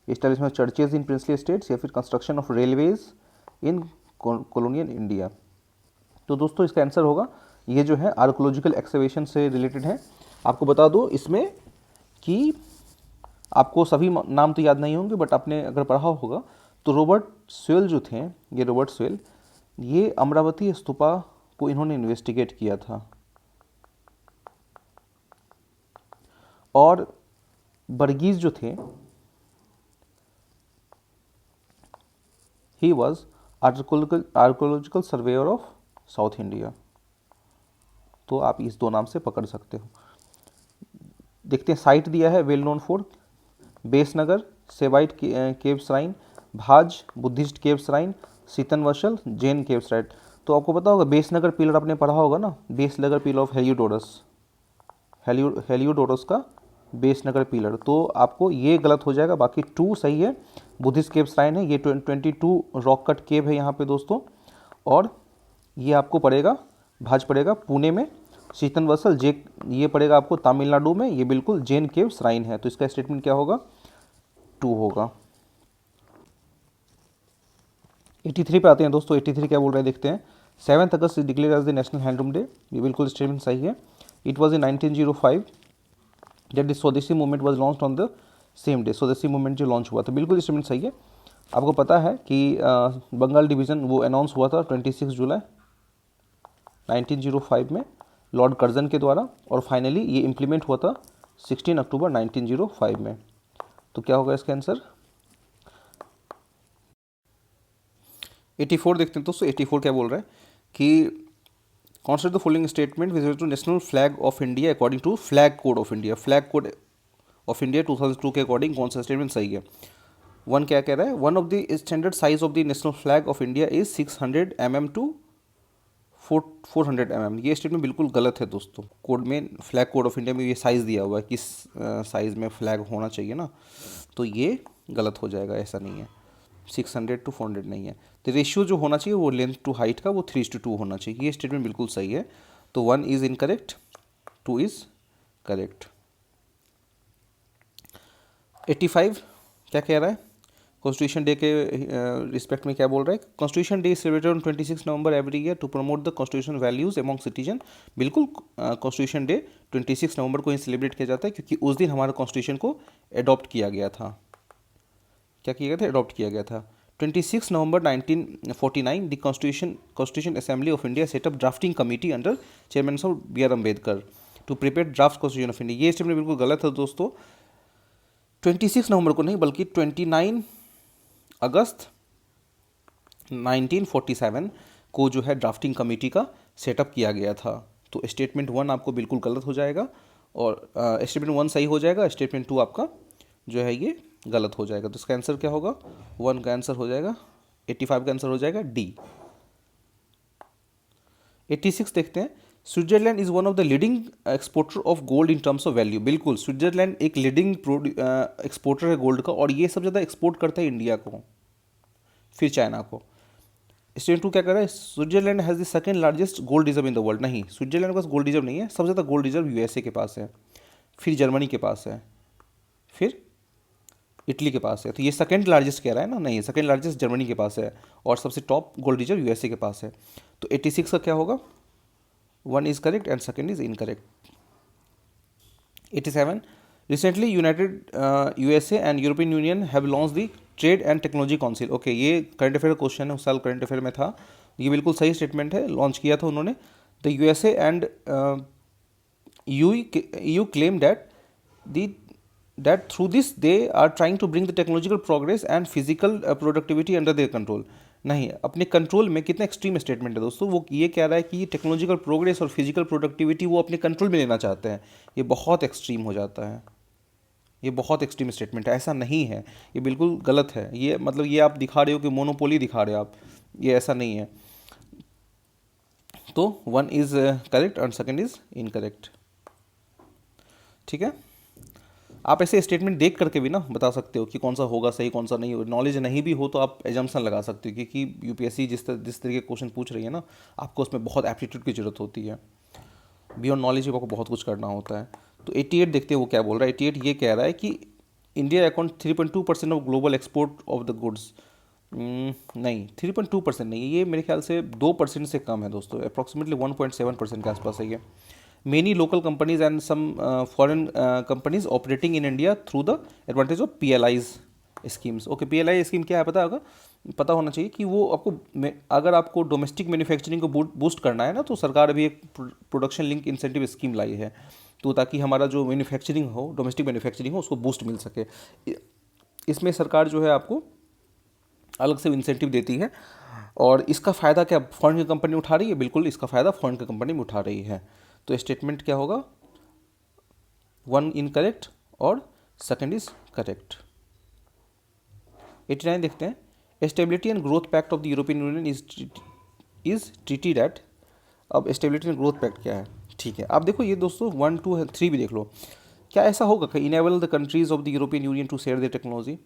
establishment of churches in princely states, या फिर construction of railways in colonial India. तो दोस्तों इसका आंसर होगा ये जो है आर्कोलॉजिकल एक्सकवेशन से रिलेटेड है। आपको बता दो इसमें कि आपको सभी नाम तो याद नहीं होंगे, बट आपने अगर पढ़ा होगा तो रॉबर्ट स्वेल जो थे, ये रॉबर्ट स्वेल, ये अमरावती स्तूपा को इन्होंने इन्वेस्टिगेट किया था। और बर्गीज जो थे, he was archaeological surveyor of south India. तो आप इस 2 नाम से पकड़ सकते हो। देखते हैं, साइट दिया है well known for Besnagar, Saivite cave shrine, Bhaja Buddhist cave shrine, Sittanavasal Jain cave shrine. तो आपको पता होगा बेसनगर पिलर आपने पढ़ा होगा ना, Besnagar pillar of Heliodorus, Heliodorus का बेसनगर पिलर। तो आपको ये गलत हो जाएगा, बाकी 2 सही है। बुद्धिस्ट केव श्राइन है, ये 22 रॉक कट केव है यहाँ पे दोस्तों। और ये आपको पड़ेगा, भाज पड़ेगा पुणे में, सीतनवसल ये पड़ेगा आपको तमिलनाडु में, ये बिल्कुल जैन केव श्राइन है। तो इसका स्टेटमेंट क्या होगा, 2 होगा। 83 पे आते हैं दोस्तों। 83 क्या बोल रहे हैं देखते हैं। 7 August is declare as the national handloom day, ये बिल्कुल स्टेटमेंट सही है। It was in 1905 that the Swadeshi movement was launch on the same day, Swadeshi movement जो लॉन्च हुआ था, बिल्कुल स्टेटमेंट सही है। आपको पता है कि बंगाल डिवीज़न वो अनाउंस हुआ था 26 जुलाई 1905 में लॉर्ड कर्जन के द्वारा, और फाइनली ये इम्प्लीमेंट हुआ था 16 अक्टूबर 1905 में। तो क्या होगा इसका आंसर, 84 देखते हैं दोस्तों। 84 क्या बोल रहा है कि consider the following statement with respect to national flag of India according to flag code of India. Flag code of India 2002 के अकॉर्डिंग कौन सा स्टेटमेंट सही है? 1 क्या कह रहा है, one of the standard size of the national flag of India is 600 mm to 400 mm। ये स्टेटमेंट बिल्कुल गलत है दोस्तों। कोड में, फ्लैग कोड ऑफ इंडिया में ये साइज़ दिया हुआ है, किस साइज़ में फ्लैग होना चाहिए ना, तो ये गलत हो जाएगा, ऐसा नहीं है। 600 to 400 नहीं है। तो रेशियो जो होना चाहिए वो लेंथ टू हाइट का वो 3:2 होना चाहिए। ये स्टेटमेंट बिल्कुल सही है। तो 1 इज़ इनकरेक्ट, 2 इज़ करेक्ट। 85 क्या कह रहा है, कॉन्स्टिट्यूशन डे के रिस्पेक्ट में क्या बोल रहा है? Constitution day celebrated on 26 November every year to promote the constitution values among citizen. बिल्कुल, कॉन्स्टिट्यूशन डे 26 नवंबर को ही सेलिब्रेट किया जाता है, क्योंकि उस दिन हमारे कॉन्स्टिट्यूशन को अडॉप्ट किया गया था। क्या किया गया था? अडॉप्ट किया गया था। 26 November 1949 the constitution assembly of India set up drafting committee under chairman of B.R. Ambedkar to prepare draft constitution of India. ये स्टेटमेंट बिल्कुल गलत है दोस्तों। 26 नवंबर को नहीं, बल्कि 29 अगस्त 1947 को जो है ड्राफ्टिंग कमेटी का सेटअप किया गया था। तो स्टेटमेंट 1 आपको बिल्कुल गलत हो जाएगा, और स्टेटमेंट 1 सही हो जाएगा, स्टेटमेंट 2 आपका जो है ये गलत हो जाएगा। तो इसका आंसर क्या होगा? 1 का आंसर हो जाएगा, 85 का आंसर हो जाएगा डी। 86 देखते हैं। Switzerland is one of the leading exporter of gold in terms of value. बिल्कुल, स्विट्जरलैंड एक लीडिंग एक्सपोर्टर है गोल्ड का, और ये सब ज़्यादा एक्सपोर्ट करता है इंडिया को, फिर चाइना को। स्टेटमेंट 2 क्या कर रहा है? Switzerland has the second largest gold reserve in the world. नहीं, स्विट्जरलैंड के पास गोल्ड रिजर्व नहीं है, सबसे ज़्यादा गोल्ड रिजर्व USA के पास है, फिर जर्मनी के पास है, फिर इटली के पास है। तो ये सेकंड लार्जेस्ट कह रहा है ना, नहीं, सेकंड लार्जेस्ट जर्मनी के पास है, और सबसे टॉप गोल्ड रिजर्व USA के पास है। तो 86 का क्या होगा? 1 is correct and second is incorrect. 87 recently United USA and European union have launch the trade and technology council. Okay, ये करंट अफेयर क्वेश्चन है, उस साल करंट अफेयर में था। ये बिल्कुल सही स्टेटमेंट है, लॉन्च किया था उन्होंने। The USA and EU claim that through this they are trying to bring the technological progress and physical productivity under their control। नहीं, अपने कंट्रोल में, कितना एक्सट्रीम स्टेटमेंट है दोस्तों। वो ये कह रहा है कि टेक्नोलॉजिकल प्रोग्रेस और फिजिकल प्रोडक्टिविटी वो अपने कंट्रोल में लेना चाहते हैं। ये बहुत एक्सट्रीम हो जाता है। ये बहुत एक्सट्रीम स्टेटमेंट है, ऐसा नहीं है, ये बिल्कुल गलत है। ये मतलब ये आप दिखा रहे हो कि मोनोपोली दिखा रहे हो आप, ये ऐसा नहीं है। तो 1 is correct and second is incorrect. ठीक है, आप ऐसे स्टेटमेंट देख करके भी ना बता सकते हो कि कौन सा होगा सही कौन सा नहीं हो। नॉलेज नहीं भी हो तो आप एजम्पशन लगा सकते हो, क्योंकि यूपीएससी जिस तरीके के क्वेश्चन पूछ रही है ना, आपको उसमें बहुत एप्टीट्यूड की जरूरत होती है। बियॉन्ड नॉलेज भी आपको बहुत कुछ करना होता है। तो 88 देखते हैं वो क्या बोल रहा है। 88 ये कह रहा है कि India account 3.2% of global export of the goods. नहीं, 3.2% नहीं है, ये मेरे ख्याल से 2% से कम है दोस्तों, अप्रॉक्सीमेटली 1.7% के आसपास है ये। Many local companies and some foreign companies operating in India through the advantage of PLIs schemes. Okay, PLI scheme क्या है पता होगा, पता होना चाहिए कि वो आपको अगर आपको डोमेस्टिक मैन्युफैक्चरिंग को बूस्ट करना है ना, तो सरकार अभी एक प्रोडक्शन लिंक इंसेंटिव स्कीम लाई है, तो ताकि हमारा जो मैन्युफैक्चरिंग हो, डोमेस्टिक मैन्युफैक्चरिंग हो, उसको बूस्ट मिल सके। इसमें सरकार जो है आपको अलग से इंसेंटिव देती है, और इसका फ़ायदा क्या फॉरेन की कंपनी उठा रही है? बिल्कुल इसका फ़ायदा फॉरेन की कंपनी में उठा रही है। तो स्टेटमेंट क्या होगा? 1 इनकरेक्ट और सेकंड इज करेक्ट। 89 देखते हैं। Stability and growth pact of the European Union is treated at. अब स्टेबिलिटी एंड ग्रोथ पैक्ट क्या है? ठीक है, आप देखो ये दोस्तों 1 2 3 भी देख लो। क्या ऐसा होगा कि enable the countries of the European Union to share the technology?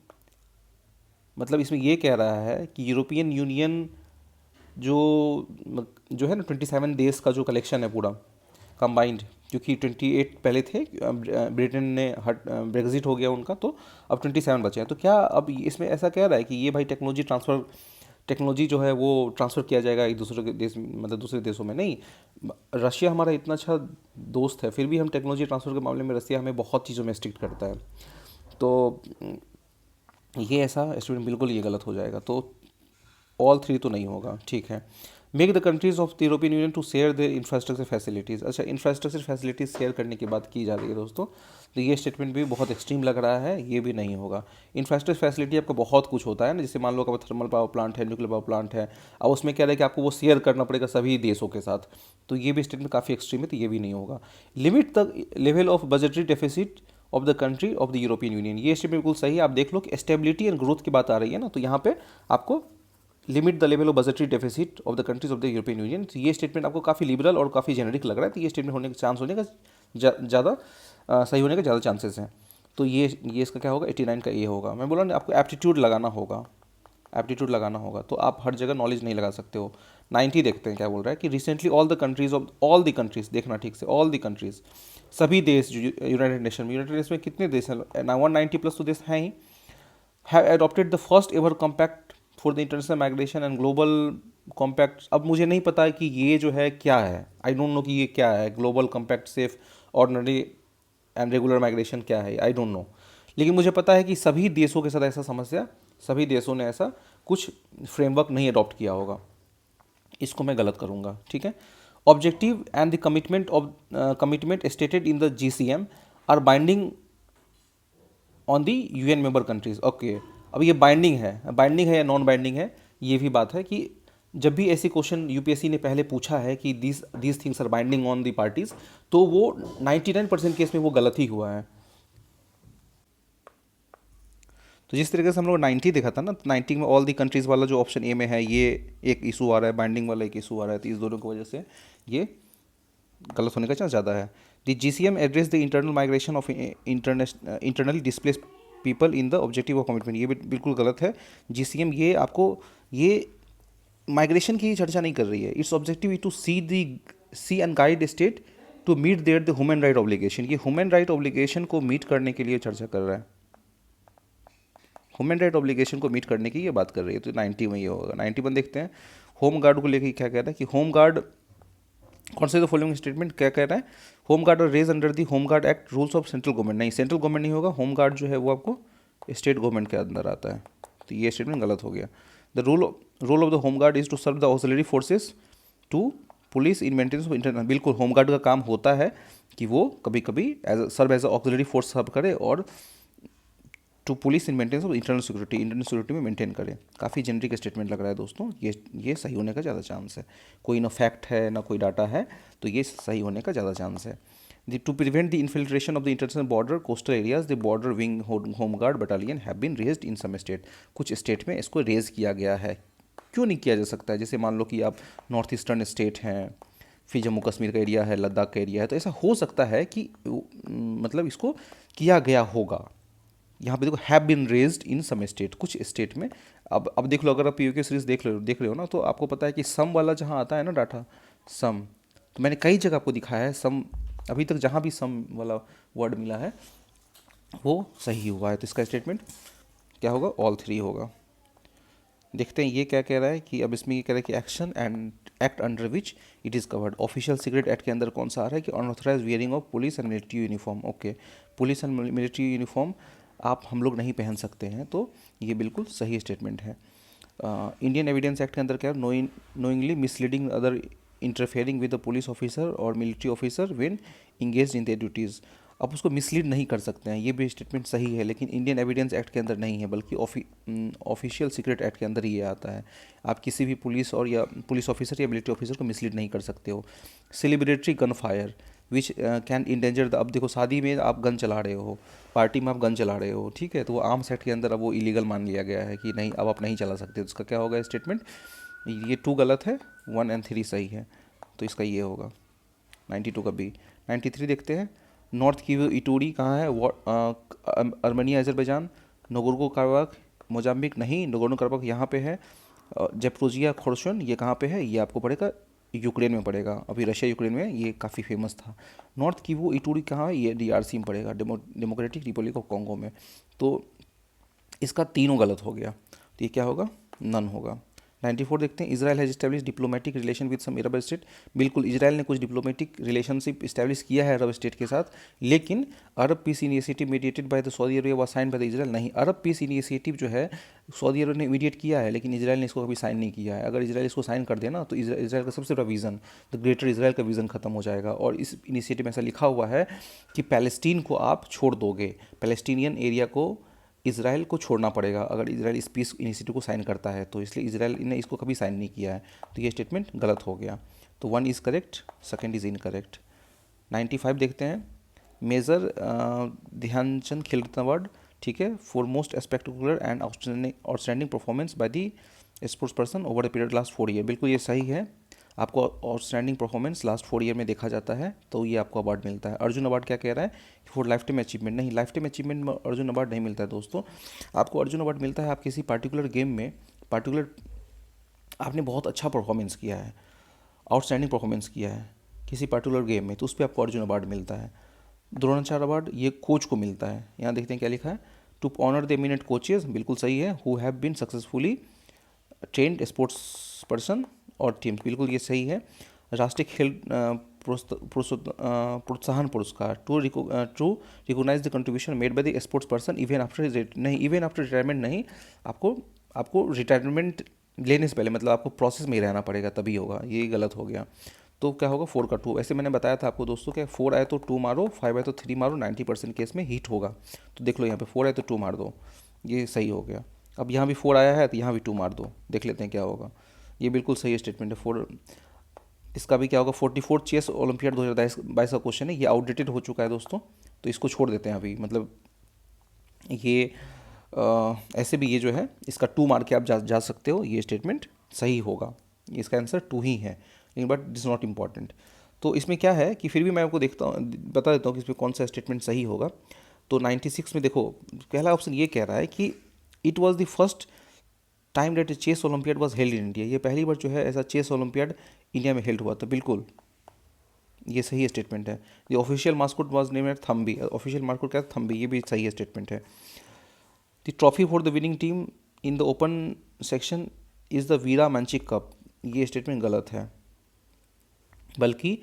मतलब इसमें ये कह रहा है कि यूरोपियन यूनियन जो जो है ना 27 देश का जो कलेक्शन है पूरा कंबाइंड, क्योंकि 28 पहले थे, ब्रिटेन ने ब्रेग्जिट हो गया उनका, तो अब 27 बचे हैं। तो क्या अब इसमें ऐसा कह रहा है कि ये भाई टेक्नोलॉजी जो है वो ट्रांसफ़र किया जाएगा एक दूसरे के देश, मतलब दूसरे देशों में? नहीं, रशिया हमारा इतना अच्छा दोस्त है, फिर भी हम टेक्नोलॉजी ट्रांसफ़र के मामले में रशिया हमें बहुत चीज़ों में स्ट्रिक्ट करता है। तो ये ऐसा स्टूडेंट बिल्कुल ये गलत हो जाएगा। तो ऑल 3 तो नहीं होगा। ठीक है, make the countries of the European Union to share their infrastructure facilities. अच्छा, इंफ्रास्ट्रक्चर फैसिलिटीज़ शेयर करने की बात की जा रही है दोस्तों, तो ये स्टेटमेंट भी बहुत एक्सट्रीम लग रहा है, ये भी नहीं होगा। इंफ्रास्ट्रक्चर फैसिलिटी आपका बहुत कुछ होता है ना, जैसे मान लो आपका थर्मल पावर प्लांट है, न्यूक्लियर पावर प्लांट है, अब उसमें क्या है कि आपको वो शेयर करना पड़ेगा सभी देशों के साथ, तो ये भी स्टेटमेंट काफ़ी एक्सट्रीम है, तो ये भी नहीं होगा। Limit the level of budgetary deficit of the country of the European union, ये स्टेटमेंट बिल्कुल सही है। आप देख लो कि स्टेबिलिटी एंड ग्रोथ की बात आ रही है ना, तो यहाँ पे आपको limit the level of budgetary deficit of the countries of the European union, तो ये स्टेटमेंट आपको काफ़ी लिबरल और काफ़ी जेनरिक लग रहा है, तो ये स्टेटमेंट होने का चांस होने का ज़्यादा सही होने के ज़्यादा चांसेस हैं। तो ये इसका क्या होगा? 89 का ये होगा। मैं बोला ना आपको एप्टीट्यूड लगाना होगा, एप्टीट्यूड लगाना होगा, तो आप हर जगह नॉलेज नहीं लगा सकते हो। 90 देखते हैं क्या बोल रहा है कि recently all the countries of all the countries, देखना ठीक से, ऑल द कंट्रीज, सभी देश यूनाइटेड नेशन में कितने देश हैं? 190+ तो देश हैं ही, have adopted the first ever compact for the international migration and global compact. अब मुझे नहीं पता है कि ये जो है क्या है, आई डोंट नो कि ये क्या है, global compact safe ordinary and regular migration क्या है, आई डोंट नो। लेकिन मुझे पता है कि सभी देशों के साथ ऐसा समस्या, सभी देशों ने ऐसा कुछ फ्रेमवर्क नहीं अडॉप्ट किया होगा, इसको मैं गलत करूँगा। ठीक है, objective and the commitment stated in the GCM are binding on the UN member countries. Okay, अब ये बाइंडिंग है या नॉन बाइंडिंग है, ये भी बात है कि जब भी ऐसी क्वेश्चन यूपीएससी ने पहले पूछा है कि these things are binding on the parties, तो वो 99% केस में वो गलत ही हुआ है। तो जिस तरीके से हम लोग 90 देखा था ना, 90 में ऑल दी कंट्रीज़ वाला जो ऑप्शन ए में है, ये एक इशू आ रहा है, बाइंडिंग वाला एक इशू आ रहा है, तो इस दोनों की वजह से ये गलत होने का चांस ज़्यादा है। The GCM address the internal migration of internally displaced people in the objective of commitment, ये बिल्कुल गलत है। GCM ये आपको ये माइग्रेशन की चर्चा नहीं कर रही है, its objective is to see and guide state to meet their the human right obligation, ये ह्यूमन राइट ऑब्लिगेशन को मीट करने के लिए चर्चा कर रहा है, ह्यूमन राइट ऑब्लिगेशन को मीट करने की ये बात कर रही है। तो 90 में ये होगा। 91 देखते हैं, होम गार्ड को लेकर क्या कह रहा है कि होम गार्ड, कौन से फॉलोइंग स्टेटमेंट क्या कह रहा है? होम गार्ड और raise under the home guard act rules of central government, नहीं सेंट्रल गवर्नमेंट नहीं होगा, होम गार्ड जो है वो आपको स्टेट गवर्नमेंट के अंदर आता है, तो ये स्टेटमेंट गलत हो गया। The role of the home guard is to serve the auxiliary forces to police in maintenance of internal, बिल्कुल होम गार्ड का काम होता है कि वो कभी कभी serve as auxiliary force serve करे और to police in maintenance of internal security में मेंटेन करे। काफ़ी जेनरिक स्टेटमेंट लग रहा है दोस्तों, ये सही होने का ज़्यादा चांस है, कोई ना फैक्ट है ना कोई डाटा है, तो ये सही होने का ज़्यादा चांस है। To prevent the infiltration of the international border coastal areas the border wing home guard battalion have been raised in some state. कुछ स्टेट में इसको रेज किया गया है। क्यों नहीं किया जा सकता है? जैसे मान लो कि आप नॉर्थ ईस्टर्न स्टेट हैं, फिर जम्मू कश्मीर का एरिया है, लद्दाख का एरिया है, तो ऐसा हो सकता है कि मतलब इसको किया गया होगा। यहाँ पे देखो have been raised in some state, कुछ स्टेट में। अब देख लो, अगर आप पीओके सीरीज देख रहे हो ना, तो आपको पता है कि सम वाला जहाँ आता है ना डाटा, सम, तो मैंने कई जगह आपको दिखाया है सम। अभी तक जहाँ भी सम वाला वर्ड मिला है वो सही हुआ है। तो इसका स्टेटमेंट क्या होगा? ऑल थ्री होगा। देखते हैं ये क्या कह रहा है कि अब इसमें ये कह रहा है कि action and act under which it is covered. Official secret act के अंदर कौन सा आ रहा है कि unauthorise wearing of police and military uniform. Okay, police and military uniform आप हम लोग नहीं पहन सकते हैं, तो ये बिल्कुल सही स्टेटमेंट है। इंडियन एविडेंस एक्ट के अंदर क्या है? Knowingly misleading other interfering with the police officer और military officer when engaged in their duties. आप उसको मिसलीड नहीं कर सकते हैं, ये भी स्टेटमेंट सही है, लेकिन इंडियन एविडेंस एक्ट के अंदर नहीं है, बल्कि ऑफिशियल सीक्रेट एक्ट के अंदर ही ये आता है। आप किसी भी पुलिस और या पुलिस ऑफिसर या मिलिट्री ऑफिसर को मिसलीड नहीं कर सकते हो। Celebratory gun fire which can endanger the, अब देखो शादी में आप गन चला रहे हो, पार्टी में आप गन चला रहे हो, ठीक है, तो वो आर्म्स एक्ट के अंदर अब वो इलीगल मान लिया गया है कि नहीं, अब आप नहीं चला सकते। तो इसका क्या होगा स्टेटमेंट? ये 2 गलत है, 1 और 3 सही है, तो इसका ये होगा 92 का बी। 93 देखते हैं। नॉर्थ की इटूरी कहाँ है? Armenia, Azerbaijan. Nagorno Karabakh Mozambique नहीं, नगोर्नो कराबाख यहाँ पे है। जेप्रोजिया खोर्सन ये कहाँ पे है? ये आपको पड़ेगा यूक्रेन में पड़ेगा, अभी रशिया यूक्रेन में ये काफ़ी फेमस था। नॉर्थ किवू इटूरी कहाँ है? ये डीआरसी में पड़ेगा, डेमोक्रेटिक रिपब्लिक ऑफ कॉन्गो में। तो इसका तीनों गलत हो गया, तो ये क्या होगा? नन होगा। 94 देखते हैं। Israel has establish diplomatic relation with some Arab state. बिल्कुल, इजराइल ने कुछ डिप्लोमेटिक रिलेशनशिप इस्टेब्लिश किया है अरब स्टेट के साथ, लेकिन Arab peace initiative mediated by the Saudi Arabia व साइन बाय द इजराइल नहीं। अरब पीस इनिशिएटिव जो है सऊदी अरब ने मीडिएट किया है, लेकिन इजराइल ने इसको कभी साइन नहीं किया है। अगर इजराइल इसको साइन कर देना तो इजराइल का सबसे बड़ा विज़न, द ग्रेटर इजराइल का विज़न खत्म हो जाएगा। और इस इनिशिएटिव में ऐसा लिखा हुआ है कि पैलेस्टीन को आप छोड़ दोगे, पैलेस्टीनियन एरिया को इजराइल को छोड़ना पड़ेगा अगर इजराइल इस पीस इनिशिएटिव को साइन करता है। तो इसलिए इजराइल ने इसको कभी साइन नहीं किया है, तो ये स्टेटमेंट गलत हो गया। तो 1 is correct, second is incorrect. 95 देखते हैं। मेजर ध्यानचंद खेल रत्न अवार्ड, ठीक है, for most spectacular and outstanding performance by the sports person over the period last 4 year. बिल्कुल ये सही है, आपको आउटस्टैंडिंग परफॉर्मेंस लास्ट 4 ईयर में देखा जाता है, तो ये आपको अवार्ड मिलता है। अर्जुन अवार्ड क्या कह रहा है? फॉर लाइफ टाइम अचीवमेंट नहीं, लाइफ टाइम अचीवमेंट में अर्जुन अवार्ड नहीं मिलता है दोस्तों। आपको अर्जुन अवार्ड मिलता है आप किसी पार्टिकुलर गेम में आपने बहुत अच्छा परफॉर्मेंस किया है, आउटस्टैंडिंग परफॉर्मेंस किया है किसी पर्टिकुलर गेम में, तो उस पर आपको अर्जुन अवार्ड मिलता है। द्रोणाचार्य अवार्ड ये कोच को मिलता है। यहाँ देखते हैं क्या लिखा है, to honour the eminent coaches, बिल्कुल सही है, who have been successfully trained sports person और टीम्स, बिल्कुल ये सही है। राष्ट्रीय खेल प्रोत्साहन पुरस्कार, to recognise the contribution made by the sports person even after नहीं, इवन आफ्टर रिटायरमेंट नहीं, आपको रिटायरमेंट लेने से पहले, मतलब आपको प्रोसेस में ही रहना पड़ेगा तभी होगा, ये गलत हो गया। तो क्या होगा? 4 का 2। ऐसे मैंने बताया था आपको दोस्तों क्या 4 आए तो 2 मारो, 5 आए तो 3 मारो, 90% केस में हिट होगा। तो देख लो यहाँ पे 4 आए तो 2 मार दो, ये सही हो गया। अब यहाँ भी 4 आया है तो यहाँ भी 2 मार दो, देख लेते हैं क्या होगा। ये बिल्कुल सही स्टेटमेंट है 4। इसका भी क्या होगा? 44 चेस ओलंपियाड 2022 का क्वेश्चन है, ये आउटडेटेड हो चुका है दोस्तों, तो इसको छोड़ देते हैं अभी। मतलब ये ऐसे भी ये जो है इसका 2 मार के आप जा सकते हो, ये स्टेटमेंट सही होगा, इसका आंसर 2 ही है, लेकिन बट दिस नॉट इम्पॉर्टेंट। तो इसमें क्या है कि फिर भी मैं आपको बता देता हूँ कि इसमें कौन सा स्टेटमेंट सही होगा। तो 96 में देखो पहला ऑप्शन ये कह रहा है कि it was the first time that chess olympiad was held in India, ये पहली बार जो है ऐसा चेस ओलंपियाड इंडिया में हेल्ड हुआ था, बिल्कुल ये सही स्टेटमेंट है। The official mascot was name at Thambi, official mascot क्या था? थम्बी, ये भी सही स्टेटमेंट है। The trophy for the winning team in the open section is the Vera Menchik cup, ये स्टेटमेंट गलत है, बल्कि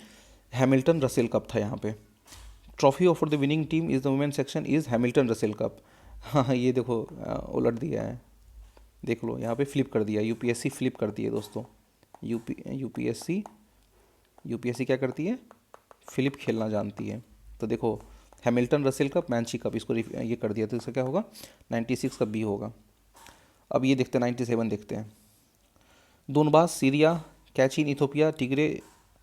हैमिल्टन रसेल कप था यहाँ पे। Trophy of for the winning team is the women section is Hamilton Russell cup. हाँ ये देखो उलट दिया है, देख लो यहाँ पे फ्लिप कर दिया, यूपीएससी फ्लिप करती है दोस्तों। यूपीएससी क्या करती है? फ्लिप खेलना जानती है। तो देखो हैमिल्टन रसेल कप, मैंची कप, इसको ये कर दिया, तो इसका क्या होगा? 96 का बी होगा। अब ये देखते हैं 97 देखते हैं। दोनबास सीरिया, कैचिन इथोपिया, टिग्रे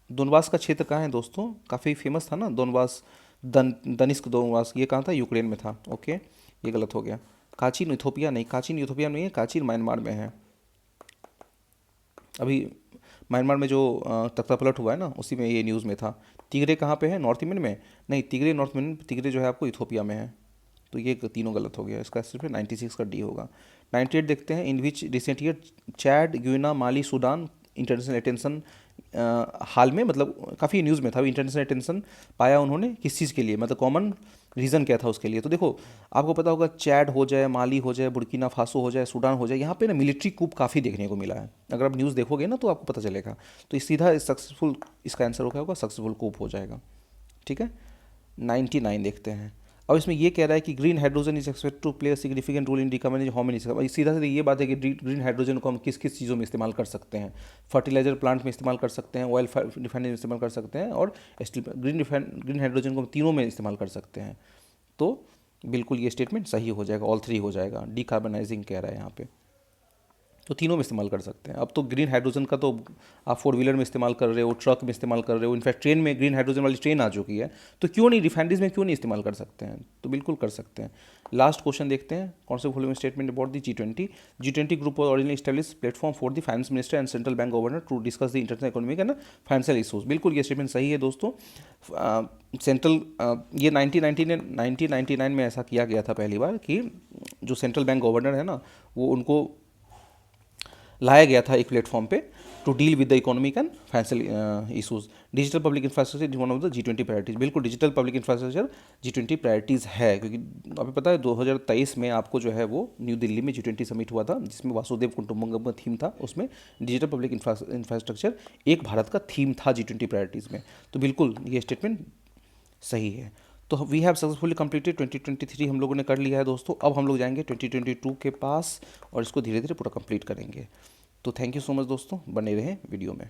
दोनबास का क्षेत्र कहाँ है दोस्तों, काफ़ी फेमस था ना दोनबास, दनिस्क दोनबास, ये कहाँ था, यूक्रेन में था। ओके, ये गलत हो गया। काचिन इथोपिया नहीं, काचिन इथोपिया में नहीं है, काचिन म्यांमार में है। अभी म्यांमार में जो तख्ता पलट हुआ है ना, उसी में ये न्यूज़ में था। तिगरे कहाँ पे है, नॉर्थ ईस्ट में नहीं, तिगरे नॉर्थ में, तिगरे जो है आपको इथोपिया में है। तो ये तीनों गलत हो गया, इसका सिर्फ 96 का डी होगा। 98 देखते हैं, इन विच रिसेंट ईयर चैड, ग्विना, माली, सूडान इंटरनेशनल अटेंशन, हाल में मतलब काफ़ी न्यूज़ में था, इंटरनेशनल अटेंशन पाया उन्होंने किस चीज़ के लिए, मतलब कॉमन रीज़न क्या था उसके लिए। तो देखो, आपको पता होगा चैड हो जाए, माली हो जाए, बुर्किना फासो हो जाए, सूडान हो जाए, यहाँ पे ना मिलिट्री कूप काफ़ी देखने को मिला है। अगर आप न्यूज़ देखोगे ना तो आपको पता चलेगा। तो इस सीधा सक्सेसफुल, इसका आंसर हो क्या होगा, सक्सेसफुल कूप हो जाएगा। ठीक है, 99 देखते हैं। अब इसमें ये कह रहा है कि green hydrogen is expect to play significant role in decomposition how many. सीधा सीधा ये बात है कि ग्रीन हाइड्रोजन को हम किस किस चीज़ों में इस्तेमाल कर सकते हैं। फर्टिलाइजर प्लांट में इस्तेमाल कर सकते हैं, ऑयल रिफाइनरी में इस्तेमाल कर सकते हैं, और स्टील। ग्रीन हाइड्रोजन को हम तीनों में इस्तेमाल कर सकते हैं। तो बिल्कुल ये स्टेटमेंट सही हो जाएगा, ऑल थ्री हो जाएगा। डिकार्बनाइजिंग कह रहा है यहाँ पे, तो तीनों में इस्तेमाल कर सकते हैं। अब तो ग्रीन हाइड्रोजन का तो आप फोर व्हीलर में इस्तेमाल कर रहे हो, ट्रक में इस्तेमाल कर रहे हो, इनफैक्ट ट्रेन में ग्रीन हाइड्रोजन वाली ट्रेन आ चुकी है। तो क्यों नहीं रिफाइनरीज में क्यों नहीं इस्तेमाल कर सकते हैं, तो बिल्कुल कर सकते हैं। लास्ट क्वेश्चन देखते हैं, कौन से following statement about the G20 group was originally establish platform for the finance minister and central bank governor to discuss the international economic and financial issues. बिल्कुल ये स्टेटमेंट सही है दोस्तों। सेंट्रल ये 1999 में ऐसा किया गया था पहली बार कि जो सेंट्रल बैंक गवर्नर है ना, वो उनको लाया गया था एक प्लेटफॉर्म पे to deal with the economic and financial issues. Digital public infrastructure is one of the G20 priorities. बिल्कुल digital public infrastructure G20 priorities है, क्योंकि आपको पता है 2023 में आपको जो है वो न्यू दिल्ली में G20 समिट हुआ था, जिसमें वासुदेव कुटुंबकम का थीम था। उसमें डिजिटल पब्लिक इंफ्रास्ट्रक्चर एक भारत का थीम था G20 प्रायोरिटीज़ में। तो बिल्कुल ये स्टेटमेंट सही है। तो वी हैव सक्सेसफुली कंप्लीटेड 2023 हम लोगों ने कर लिया है दोस्तों। अब हम लोग जाएंगे 2022 के पास और इसको धीरे धीरे पूरा कंप्लीट करेंगे। तो थैंक यू सो मच दोस्तों, बने रहें वीडियो में।